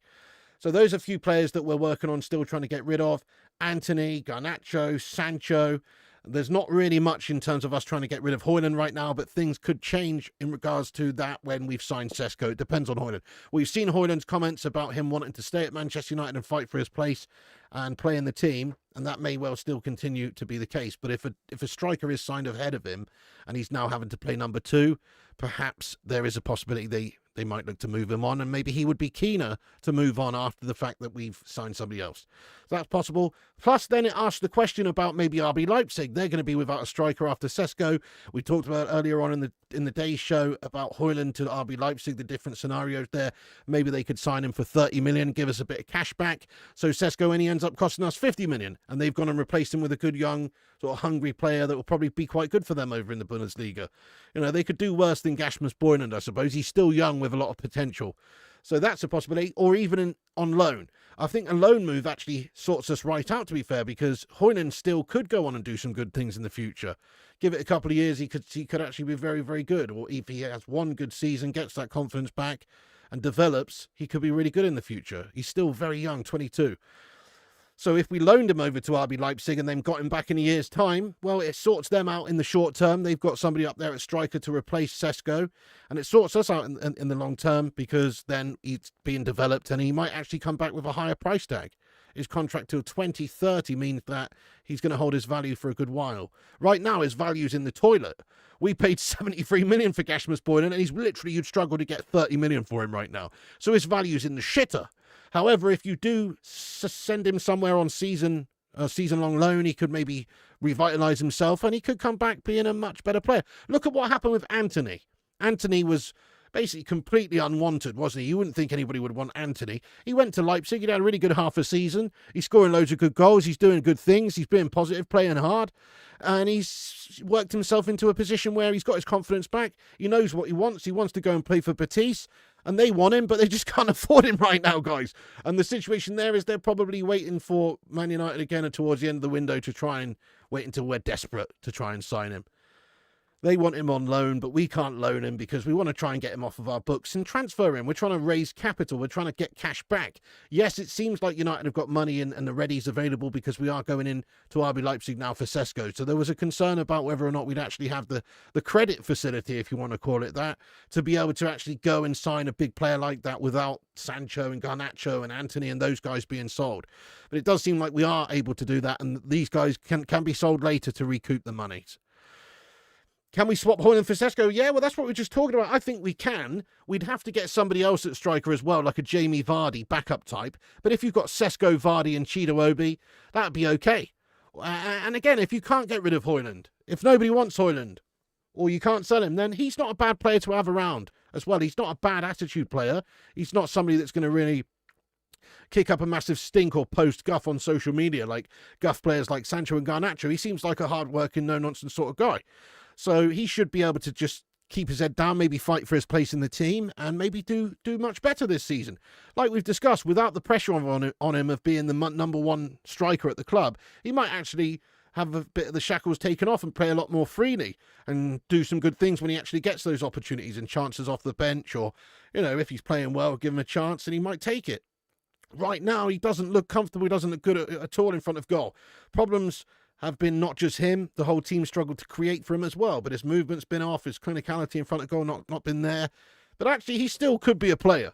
So those are a few players that we're working on, still trying to get rid of. Anthony, Garnacho, Sancho. There's not really much in terms of us trying to get rid of Højlund right now, but things could change in regards to that when we've signed Sesko. It depends on Højlund. We've seen Højlund's comments about him wanting to stay at Manchester United and fight for his place and play in the team, and that may well still continue to be the case. But if a striker is signed ahead of him and he's now having to play number 2, perhaps there is a possibility they might look to move him on, and maybe he would be keener to move on after the fact that we've signed somebody else. So that's possible. Plus, then it asks the question about maybe RB Leipzig. They're going to be without a striker after Sesko. We talked about earlier on in the day's show about Højlund to RB Leipzig, the different scenarios there. Maybe they could sign him for 30 million, give us a bit of cash back. So Sesko only ends up costing us 50 million, and they've gone and replaced him with a good young, sort of hungry player that will probably be quite good for them over in the Bundesliga. You know, they could do worse than Rasmus Højlund, I suppose. He's still young with a lot of potential. So that's a possibility, or even on loan. I think a loan move actually sorts us right out, to be fair, because Højlund still could go on and do some good things in the future. Give it a couple of years, he could actually be very, very good. Or if he has one good season, gets that confidence back and develops, he could be really good in the future. He's still very young, 22. So if we loaned him over to RB Leipzig and then got him back in a year's time, well, it sorts them out in the short term. They've got somebody up there at striker to replace Sesko, and it sorts us out in the long term, because then he's being developed and he might actually come back with a higher price tag. His contract till 2030 means that he's going to hold his value for a good while. Right now, his value's in the toilet. We paid 73 million for Rasmus Højlund, and he's literally, you'd struggle to get 30 million for him right now. So his value's in the shitter. However, if you do send him somewhere on season-long loan, he could maybe revitalise himself, and he could come back being a much better player. Look at what happened with Anthony. Anthony was basically completely unwanted, wasn't he? You wouldn't think anybody would want Anthony. He went to Leipzig. He had a really good half a season. He's scoring loads of good goals. He's doing good things. He's being positive, playing hard. And he's worked himself into a position where he's got his confidence back. He knows what he wants. He wants to go and play for Betis. And they want him, but they just can't afford him right now, guys. And the situation there is they're probably waiting for Man United again towards the end of the window to try and wait until we're desperate to try and sign him. They want him on loan, but we can't loan him because we want to try and get him off of our books and transfer him. We're trying to raise capital. We're trying to get cash back. Yes, it seems like United have got money and the readies available because we are going in to RB Leipzig now for Sesko. So there was a concern about whether or not we'd actually have the credit facility, if you want to call it that, to be able to actually go and sign a big player like that without Sancho and Garnacho and Anthony and those guys being sold. But it does seem like we are able to do that, and these guys can be sold later to recoup the money. Can we swap Højlund for Sesko? Yeah, well, that's what we're just talking about. I think we can. We'd have to get somebody else at striker as well, like a Jamie Vardy backup type. But if you've got Sesko, Vardy and Chido Obi, that'd be okay. And again, if you can't get rid of Højlund, if nobody wants Højlund, or you can't sell him, then he's not a bad player to have around as well. He's not a bad attitude player. He's not somebody that's going to really kick up a massive stink or post guff on social media like guff players like Sancho and Garnacho. He seems like a hard-working, no-nonsense sort of guy. So he should be able to just keep his head down, maybe fight for his place in the team, and maybe do much better this season. Like we've discussed, without the pressure on him of being the number one striker at the club, he might actually have a bit of the shackles taken off and play a lot more freely and do some good things when he actually gets those opportunities and chances off the bench, or, you know, if he's playing well, give him a chance and he might take it. Right now, he doesn't look comfortable. He doesn't look good at all in front of goal. Problems have been not just him. The whole team struggled to create for him as well. But his movement's been off. His clinicality in front of goal not been there. But actually, he still could be a player.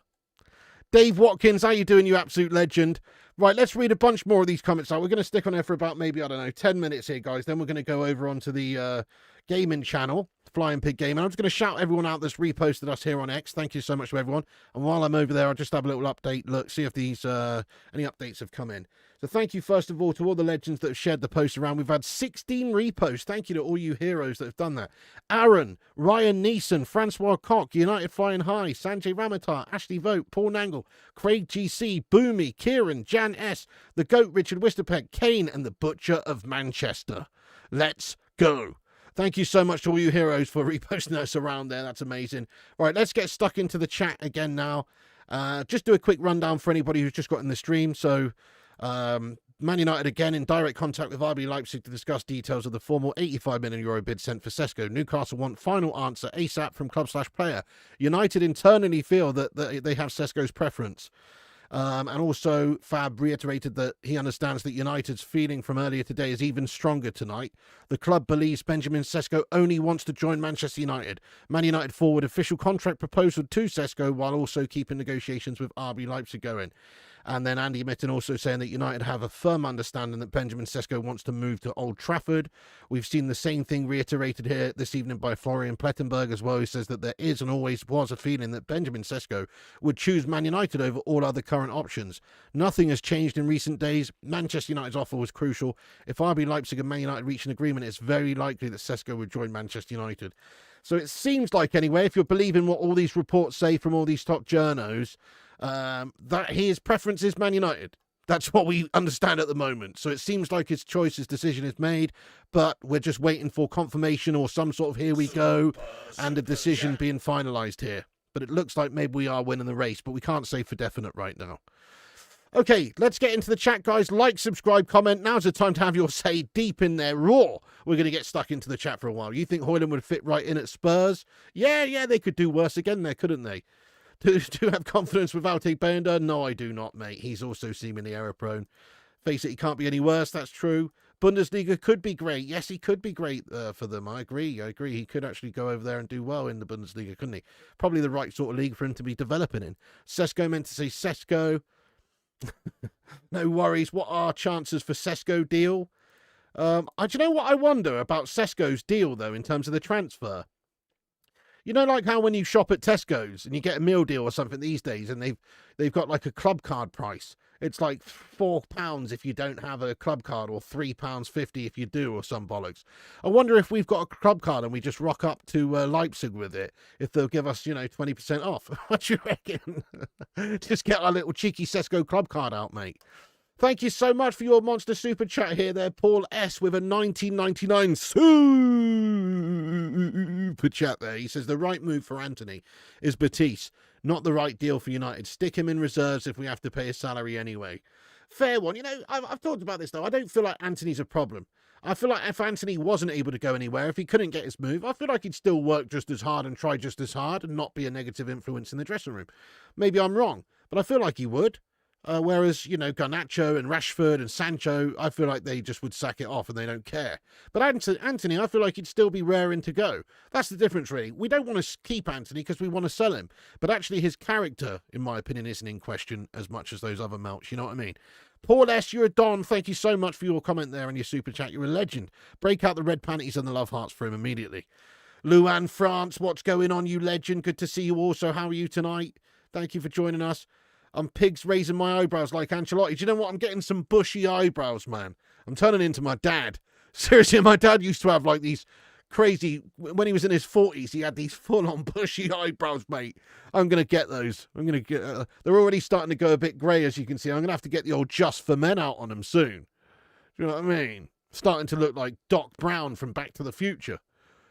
Dave Watkins, how you doing, you absolute legend? Right, let's read a bunch more of these comments out. We're going to stick on there for about maybe, 10 minutes here, guys. Then we're going to go over onto the gaming channel, Flying Pig Gaming. I'm just going to shout everyone out that's reposted us here on X. Thank you so much to everyone. And while I'm over there, I'll just have a little update. Look, see if these any updates have come in. So thank you, first of all, to all the legends that have shared the post around. We've had 16 reposts. Thank you to all you heroes that have done that. Aaron, Ryan Neeson, Francois Koch, United Flying High, Sanjay Ramatar, Ashley Vogt, Paul Nangle, Craig GC, Boomy, Kieran, Jan S, The Goat, Richard Wisterpeck, Kane, and the Butcher of Manchester. Let's go. Thank you so much to all you heroes for reposting us around there. That's amazing. All right, let's get stuck into the chat again now. Just do a quick rundown for anybody who's just got in the stream. So, Man United again in direct contact with RB Leipzig to discuss details of the formal €85 million bid sent for Sesko. Newcastle want final answer ASAP from club/player. United internally feel that they have Sesko's preference. And also, Fab reiterated that he understands that United's feeling from earlier today is even stronger tonight. The club believes Benjamin Sesko only wants to join Manchester United. Man United forward official contract proposal to Sesko while also keeping negotiations with RB Leipzig going. And then Andy Mitten also saying that United have a firm understanding that Benjamin Sesko wants to move to Old Trafford. We've seen the same thing reiterated here this evening by Florian Plettenberg as well, who says that there is and always was a feeling that Benjamin Sesko would choose Man United over all other current options. Nothing has changed in recent days. Manchester United's offer was crucial. If RB Leipzig and Man United reach an agreement, it's very likely that Sesko would join Manchester United. So it seems like, anyway, if you're believing what all these reports say from all these top journos, that his preference is Man United. That's what we understand at the moment. So it seems like his choice, his decision is made, but we're just waiting for confirmation or some sort of here we go and a decision being finalised here. But it looks like maybe we are winning the race, but we can't say for definite right now. Okay, let's get into the chat, guys. Like, subscribe, comment. Now's the time to have your say deep in there. Raw. We're going to get stuck into the chat for a while. You think Højlund would fit right in at Spurs? Yeah, they could do worse again there, couldn't they? Do have confidence without a Bender? No, I do not, mate. He's also seemingly error-prone. Face it, he can't be any worse. That's true. Bundesliga could be great. Yes, he could be great for them. I agree. He could actually go over there and do well in the Bundesliga, couldn't he? Probably the right sort of league for him to be developing in. Sesko meant to say Sesko. No worries. What are chances for Sesko deal? Do you know what I wonder about Sesko's deal, though, in terms of the transfer? You know, like how when you shop at Tesco's and you get a meal deal or something these days and they've got like a club card price. It's like £4 if you don't have a club card or £3.50 if you do or some bollocks. I wonder if we've got a club card and we just rock up to Leipzig with it, if they'll give us, 20% off. What do you reckon? Just get our little cheeky Sesko club card out, mate. Thank you so much for your monster super chat here there, Paul S. with a 1999 super chat there. He says the right move for Anthony is Batiste, not the right deal for United. Stick him in reserves if we have to pay his salary anyway. fair one. You know, I've talked about this, though. I don't feel like Antony's a problem. I feel like if Antony wasn't able to go anywhere, if he couldn't get his move, I feel like he'd still work just as hard and try just as hard and not be a negative influence in the dressing room. Maybe I'm wrong, but I feel like he would. Whereas, you know, Garnacho and Rashford and Sancho, I feel like they just would sack it off and they don't care. But Antony, I feel like he'd still be raring to go. That's the difference, really. We don't want to keep Antony because we want to sell him. But actually, his character, in my opinion, isn't in question as much as those other melts. You know what I mean? Paul S., you're a don. Thank you so much for your comment there and your super chat. You're a legend. Break out the red panties and the love hearts for him immediately. Luan France, what's going on, you legend? Good to see you also. How are you tonight? Thank you for joining us. I'm pigs raising my eyebrows like Ancelotti. Do you know what? I'm getting some bushy eyebrows, man. I'm turning into my dad. Seriously, my dad used to have like these crazy... When he was in his 40s, he had these full-on bushy eyebrows, mate. I'm going to get those. I'm going to get... they're already starting to go a bit grey, as you can see. I'm going to have to get the old Just for Men out on them soon. Do you know what I mean? Starting to look like Doc Brown from Back to the Future.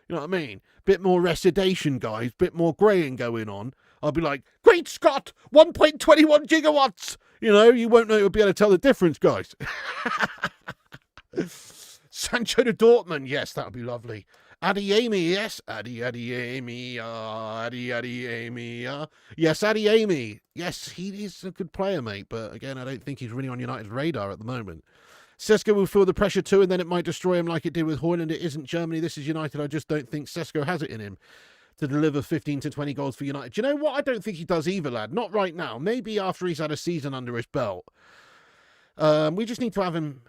You know what I mean? Bit more residation, guys. Bit more greying going on. I'll be like, great Scott, 1.21 gigawatts. You know, you won't know. You'll be able to tell the difference, guys. Sancho to Dortmund. Yes, that would be lovely. Adeyemi, yes. Adeyemi. Yes, Adeyemi. Yes, he is a good player, mate. But again, I don't think he's really on United's radar at the moment. Sesko will feel the pressure too, and then it might destroy him like it did with Højlund. It isn't Germany. This is United. I just don't think Sesko has it in him to deliver 15 to 20 goals for United. Do you know what? I don't think he does either, lad. Not right now. Maybe after he's had a season under his belt. We just need to have him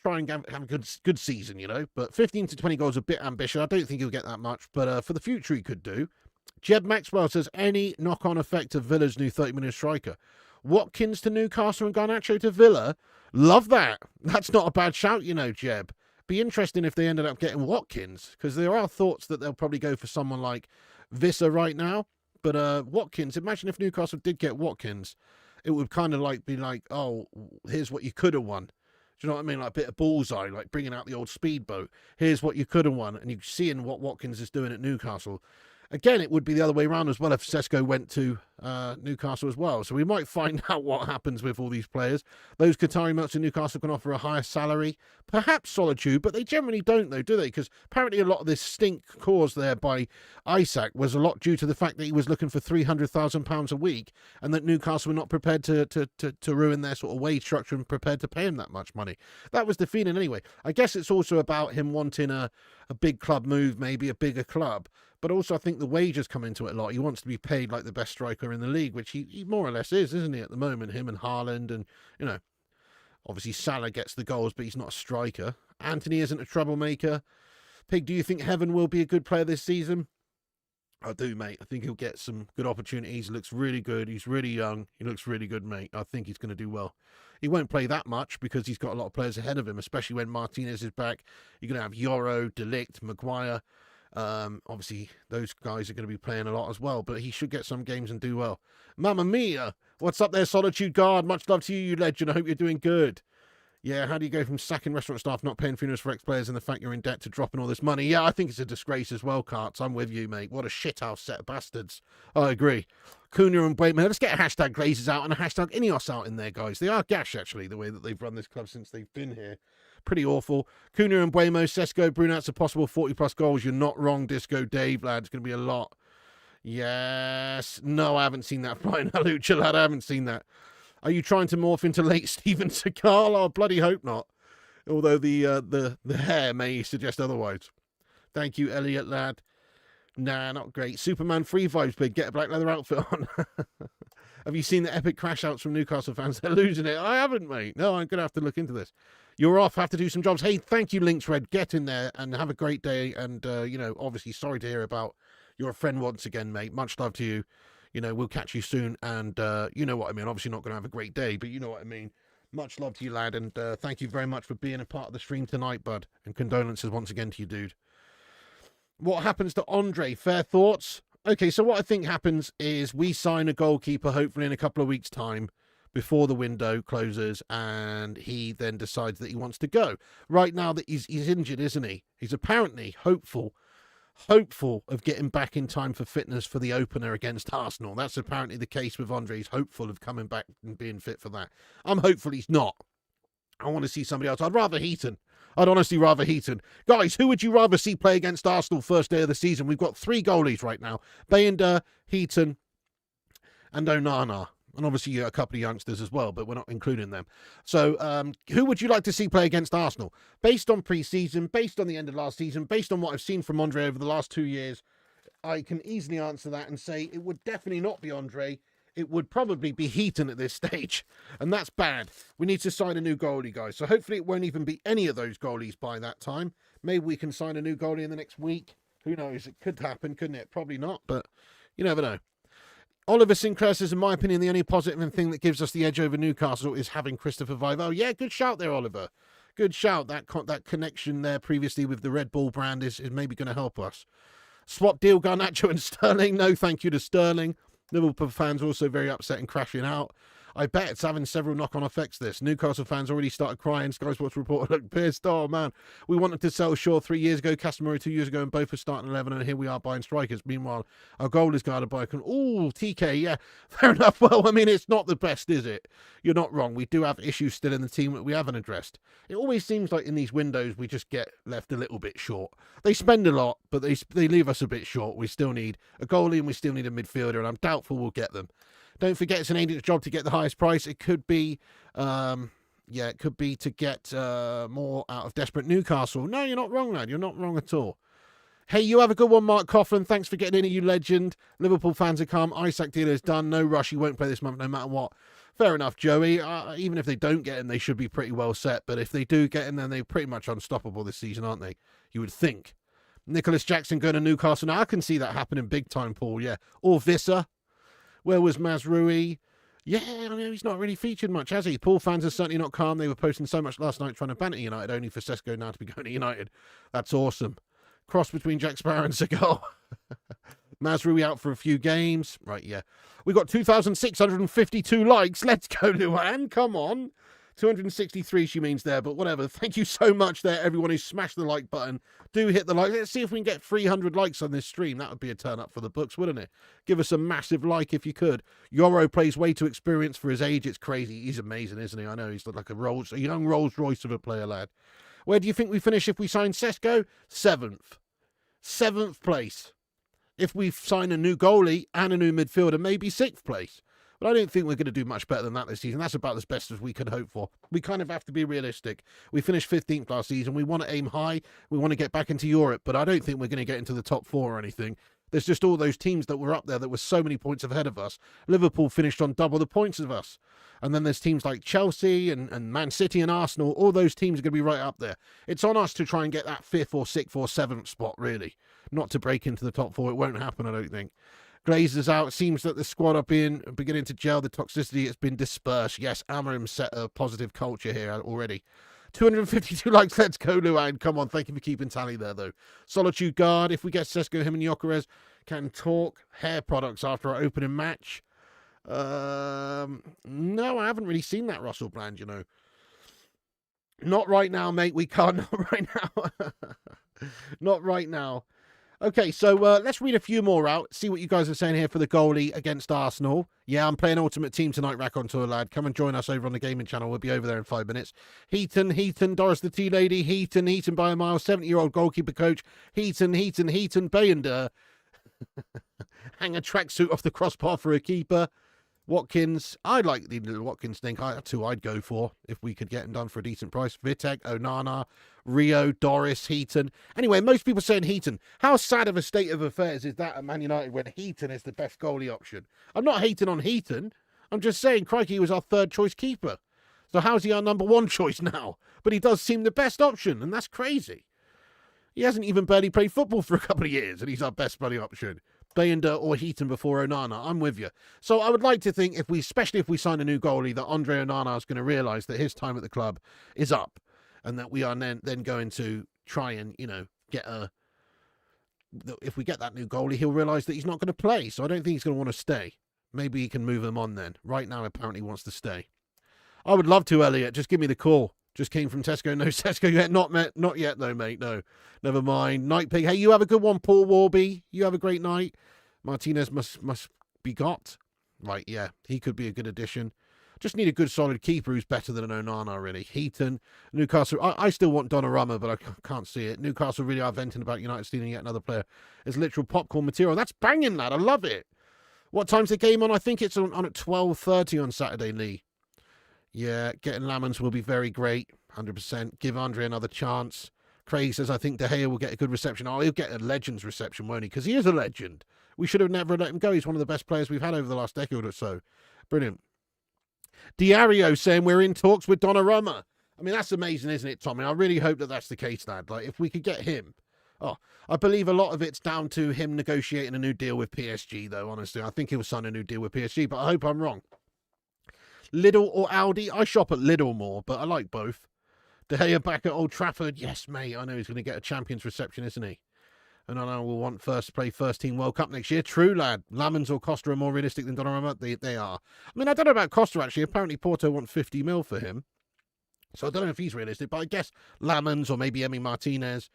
try and have a good season, you know. But 15 to 20 goals is a bit ambitious. I don't think he'll get that much. But for the future, he could do. Jeb Maxwell says, any knock-on effect of Villa's new 30-minute striker? Watkins to Newcastle and Garnacho to Villa? Love that. That's not a bad shout, you know, Jeb. Be interesting if they ended up getting Watkins, because there are thoughts that they'll probably go for someone like Visser right now. But Watkins, imagine if Newcastle did get Watkins, it would kind of like be like, oh, here's what you could have won. Do you know what I mean? Like a bit of bullseye, like bringing out the old speedboat. Here's what you could have won. And you're seeing what Watkins is doing at Newcastle. Again, it would be the other way around as well if Sesko went to Newcastle as well. So we might find out what happens with all these players. Those Qatari melts in Newcastle can offer a higher salary, perhaps Solitude, but they generally don't, though, do they? Because apparently a lot of this stink caused there by Isaac was a lot due to the fact that he was looking for £300,000 a week and that Newcastle were not prepared to ruin their sort of wage structure and prepared to pay him that much money. That was the feeling anyway. I guess it's also about him wanting a big club move, maybe a bigger club. But also, I think the wages come into it a lot. He wants to be paid like the best striker in the league, which he more or less is, isn't he, at the moment? Him and Haaland and, you know, obviously Salah gets the goals, but he's not a striker. Antony isn't a troublemaker. Pig, do you think Heaven will be a good player this season? I do, mate. I think he'll get some good opportunities. He looks really good. He's really young. He looks really good, mate. I think he's going to do well. He won't play that much because he's got a lot of players ahead of him, especially when Martinez is back. You're going to have Yoro, De Ligt, Maguire. Obviously, those guys are going to be playing a lot as well, but he should get some games and do well. Mamma mia! What's up there, Solitude Guard? Much love to you legend. I hope you're doing good. Yeah, how do you go from sacking restaurant staff, not paying funerals for ex-players, and the fact you're in debt to dropping all this money? Yeah, I think it's a disgrace as well, Carts. I'm with you, mate. What a shithouse set of bastards. I agree. Cunha and Bateman. Let's get a hashtag Glazers out and a hashtag Ineos out in there, guys. They are gash, actually, the way that they've run this club since they've been here. Pretty awful. Cunha and Buemo, Sesko, Brunat's a possible 40-plus goals. You're not wrong, Disco Dave, lad. It's going to be a lot. Yes. No, I haven't seen that. Flying Halucha, lad. I haven't seen that. Are you trying to morph into late Steven Seagal? Oh, bloody hope not. Although the hair may suggest otherwise. Thank you, Elliot, lad. Nah, not great. Superman free vibes, big. Get a black leather outfit on. Have you seen the epic crash outs from Newcastle fans? They're losing it. I haven't, mate. No, I'm going to have to look into this. You're off. Have to do some jobs. Hey, thank you, Links Red. Get in there and have a great day. And, you know, obviously sorry to hear about your friend once again, mate. Much love to you. You know, we'll catch you soon. And you know what I mean. Obviously not going to have a great day, but you know what I mean. Much love to you, lad. And thank you very much for being a part of the stream tonight, bud. And condolences once again to you, dude. What happens to Andre? Fair thoughts? Okay, so what I think happens is we sign a goalkeeper hopefully in a couple of weeks' time before the window closes, and he then decides that he wants to go. Right now that he's injured, isn't he? He's apparently hopeful hopeful of getting back in time for fitness for the opener against Arsenal. That's apparently the case with Andre. He's hopeful of coming back and being fit for that. I'm hopeful he's not. I want to see somebody else. I'd rather Heaton. I'd honestly rather Heaton. Guys, who would you rather see play against Arsenal first day of the season? We've got 3 goalies right now. Bayender, Heaton, and Onana. And obviously a couple of youngsters as well, but we're not including them. So who would you like to see play against Arsenal? Based on pre-season, based on the end of last season, based on what I've seen from Andre over the last 2 years, I can easily answer that and say it would definitely not be Andre. It would probably be Heaton at this stage. And that's bad. We need to sign a new goalie, guys. So hopefully it won't even be any of those goalies by that time. Maybe we can sign a new goalie in the next week. Who knows? It could happen, couldn't it? Probably not, but you never know. Oliver Sinclair says, in my opinion, the only positive thing that gives us the edge over Newcastle is having Christopher Vive. Oh, yeah, good shout there, Oliver. Good shout. That connection there previously with the Red Bull brand is maybe going to help us. Swap deal, Garnacho and Sterling. No thank you to Sterling. Liverpool fans also very upset and crashing out. I bet it's having several knock-on effects, this. Newcastle fans already started crying. Sky Sports reporter looked pissed. Oh, man. We wanted to sell Shaw 3 years ago, Casemiro 2 years ago, and both were starting 11, and here we are buying strikers. Meanwhile, our goal is guarded by... Ooh, TK, yeah. Fair enough. Well, I mean, it's not the best, is it? You're not wrong. We do have issues still in the team that we haven't addressed. It always seems like in these windows, we just get left a little bit short. They spend a lot, but they leave us a bit short. We still need a goalie, and we still need a midfielder, and I'm doubtful we'll get them. Don't forget, it's an agent's job to get the highest price. It could be, it could be to get more out of desperate Newcastle. No, you're not wrong, lad. You're not wrong at all. Hey, you have a good one, Mark Coughlin. Thanks for getting in, you legend. Liverpool fans are calm. Isaac dealer is done. No rush. He won't play this month no matter what. Fair enough, Joey. Even if they don't get him, they should be pretty well set. But if they do get him, then they're pretty much unstoppable this season, aren't they? You would think. Nicholas Jackson going to Newcastle. Now, I can see that happening big time, Paul. Yeah. Or Visser. Where was Mazrui? Yeah, I mean, he's not really featured much, has he? Paul fans are certainly not calm. They were posting so much last night trying to banter United, only for Sesko now to be going to United. That's awesome. Cross between Jack Sparrow and Segal. Mazrui out for a few games. Right, yeah. We got 2,652 likes. Let's go, Luan. Come on. 263 she means there, but whatever. Thank you so much there, everyone who smashed the like button. Do hit the like. Let's see if we can get 300 likes on this stream. That would be a turn up for the books, wouldn't it? Give us a massive like if you could. Yoro plays way too experienced for his age. It's crazy. He's amazing, isn't he? I know he's like a young Rolls Royce of a player, lad. Where do you think we finish if we sign Sesko? 7th. 7th place. If we sign a new goalie and a new midfielder, maybe 6th place. But I don't think we're going to do much better than that this season. That's about as best as we could hope for. We kind of have to be realistic. We finished 15th last season. We want to aim high. We want to get back into Europe. But I don't think we're going to get into the top 4 or anything. There's just all those teams that were up there that were so many points ahead of us. Liverpool finished on double the points of us. And then there's teams like Chelsea and Man City and Arsenal. All those teams are going to be right up there. It's on us to try and get that 5th or 6th or 7th spot, really. Not to break into the top 4. It won't happen, I don't think. Glazers out. It seems that the squad are beginning to gel. The toxicity has been dispersed. Yes, Amarim set a positive culture here already. 252 likes. Let's go, Luan. Come on. Thank you for keeping tally there, though. Solitude Guard. If we get Sesko, him and Gyökeres can talk. Hair products after our opening match. No, I haven't really seen that Russell Brand, you know. Not right now, mate. We can't. Not right now. Not right now. Okay, so let's read a few more out, see what you guys are saying here for the goalie against Arsenal. Yeah, I'm playing Ultimate Team tonight, Rack on Tour, lad. Come and join us over on the gaming channel. We'll be over there in 5 minutes. Heaton, Doris the Tea Lady, Heaton by a mile, 70-year-old goalkeeper coach, Heaton, Bayender. Hang a tracksuit off the crossbar for a keeper. Watkins, I like the little Watkins thing. That's who I'd go for if we could get him done for a decent price. Vitek, Onana, Rio, Doris, Heaton. Anyway, most people saying Heaton. How sad of a state of affairs is that at Man United when Heaton is the best goalie option? I'm not hating on Heaton. I'm just saying, crikey, he was our 3rd choice keeper. So how's he our number 1 choice now? But he does seem the best option, and that's crazy. He hasn't even barely played football for a couple of years, and he's our best bloody option. Bayender or Heaton before Onana. I'm with you. So I would like to think, especially if we sign a new goalie, that Andre Onana is going to realise that his time at the club is up, and that we are then going to try and, get if we get that new goalie, he'll realise that he's not going to play. So I don't think he's going to want to stay. Maybe he can move him on then. Right now, apparently he wants to stay. I would love to, Elliot. Just give me the call. Just came from Tesco. No Sesko yet. Not yet though, mate. No. Never mind. Night Pig. Hey, you have a good one, Paul Warby. You have a great night. Martinez must be got. Right, yeah. He could be a good addition. Just need a good solid keeper who's better than an Onana, really. Heaton, Newcastle. I still want Donnarumma, but I can't see it. Newcastle really are venting about United stealing yet another player. It's literal popcorn material. That's banging, lad. I love it. What time's the game on? I think it's on at 12:30 on Saturday, Lee. Yeah, getting Lamans will be very great. 100%. Give Andre another chance. Craig says, I think De Gea will get a good reception. Oh, he'll get a legend's reception, won't he? Because he is a legend. We should have never let him go. He's one of the best players we've had over the last decade or so. Brilliant. Diario saying we're in talks with Donnarumma. I mean, that's amazing, isn't it, Tommy? I really hope that that's the case, lad. Like, if we could get him. Oh, I believe a lot of it's down to him negotiating a new deal with PSG, though, honestly. I think he'll sign a new deal with PSG, but I hope I'm wrong. Lidl or Aldi? I shop at Lidl more, but I like both. De Gea back at Old Trafford. Yes, mate. I know he's going to get a Champions reception, isn't he? And I know we'll want to play first team World Cup next year. True, lad. Lamans or Costa are more realistic than Donnarumma. They are. I mean, I don't know about Costa, actually. Apparently, Porto want 50 mil for him. So I don't know if he's realistic, but I guess Lamans or maybe Emi Martinez.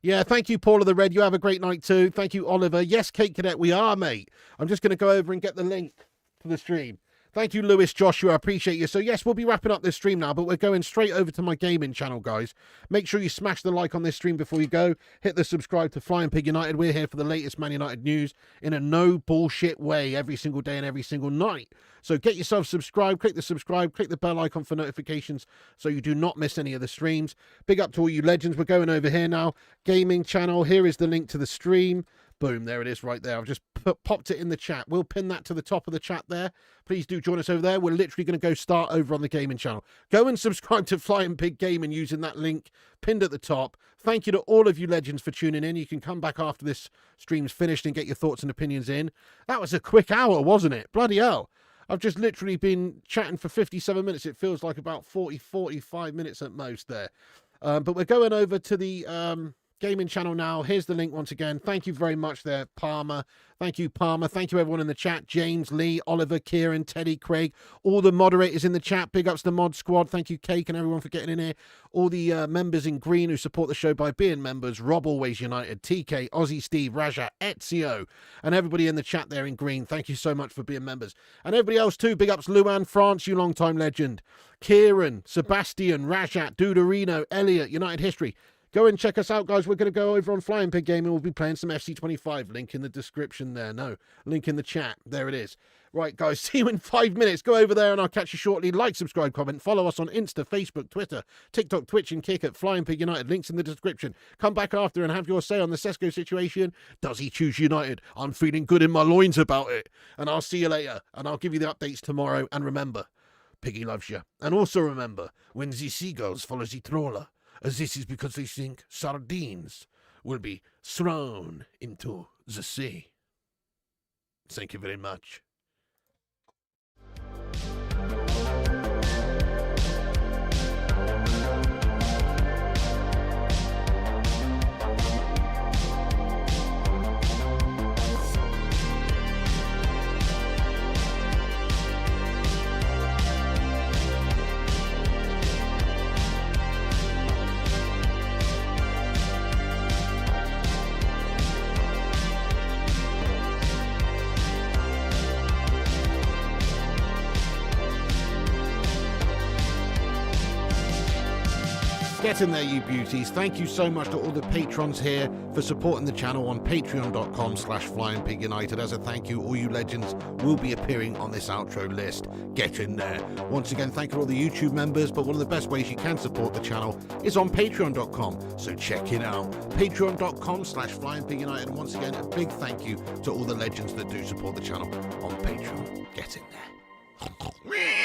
Yeah, thank you, Paul of the Red. You have a great night too. Thank you, Oliver. Yes, Kate Cadet, we are, mate. I'm just going to go over and get the link to the stream. Thank you, Lewis, Joshua. I appreciate you. So, yes, we'll be wrapping up this stream now, but we're going straight over to my gaming channel, guys. Make sure you smash the like on this stream before you go. Hit the subscribe to Flying Pig United. We're here for the latest Man United news in a no bullshit way every single day and every single night. So get yourself subscribed, click the bell icon for notifications so you do not miss any of the streams. Big up to all you legends. We're going over here now. Gaming channel. Here is the link to the stream. Boom, there it is right there. I've just popped it in the chat. We'll pin that to the top of the chat there. Please do join us over there. We're literally going to go start over on the gaming channel. Go and subscribe to Flying Pig Gaming using that link pinned at the top. Thank you to all of you legends for tuning in. You can come back after this stream's finished and get your thoughts and opinions in. That was a quick hour, wasn't it? Bloody hell. I've just literally been chatting for 57 minutes. It feels like about 45 minutes at most there. But we're going over to the gaming channel now. Here's the link once again. Thank you very much there, Palmer. Thank you, Palmer. Thank you, everyone in the chat. James, Lee, Oliver, Kieran, Teddy, Craig, all the moderators in the chat. Big ups to the mod squad. Thank you, Cake, and everyone for getting in here. All the members in green who support the show by being members. Rob Always United, TK, Aussie Steve, Raja, Ezio, and everybody in the chat there in green. Thank you so much for being members. And everybody else too. Big ups, Luan, France, you long-time legend. Kieran, Sebastian, Rajat, Duderino, Elliot, United History. Go and check us out, guys. We're going to go over on Flying Pig Gaming. We'll be playing some FC25. Link in the description there. No, link in the chat. There it is. Right, guys, see you in 5 minutes. Go over there and I'll catch you shortly. Like, subscribe, comment. Follow us on Insta, Facebook, Twitter, TikTok, Twitch, and Kick at Flying Pig United. Links in the description. Come back after and have your say on the Sesko situation. Does he choose United? I'm feeling good in my loins about it. And I'll see you later. And I'll give you the updates tomorrow. And remember, Piggy loves you. And also remember, when the seagulls follow the trawler, as this is because they think sardines will be thrown into the sea. Thank you very much. Get in there, you beauties. Thank you so much to all the patrons here for supporting the channel on patreon.com/FlyingPigUnited. As a thank you, all you legends will be appearing on this outro list. Get in there. Once again, thank you to all the YouTube members, but one of the best ways you can support the channel is on patreon.com. So check it out. Patreon.com/FlyingPigUnited. And once again, a big thank you to all the legends that do support the channel on Patreon. Get in there.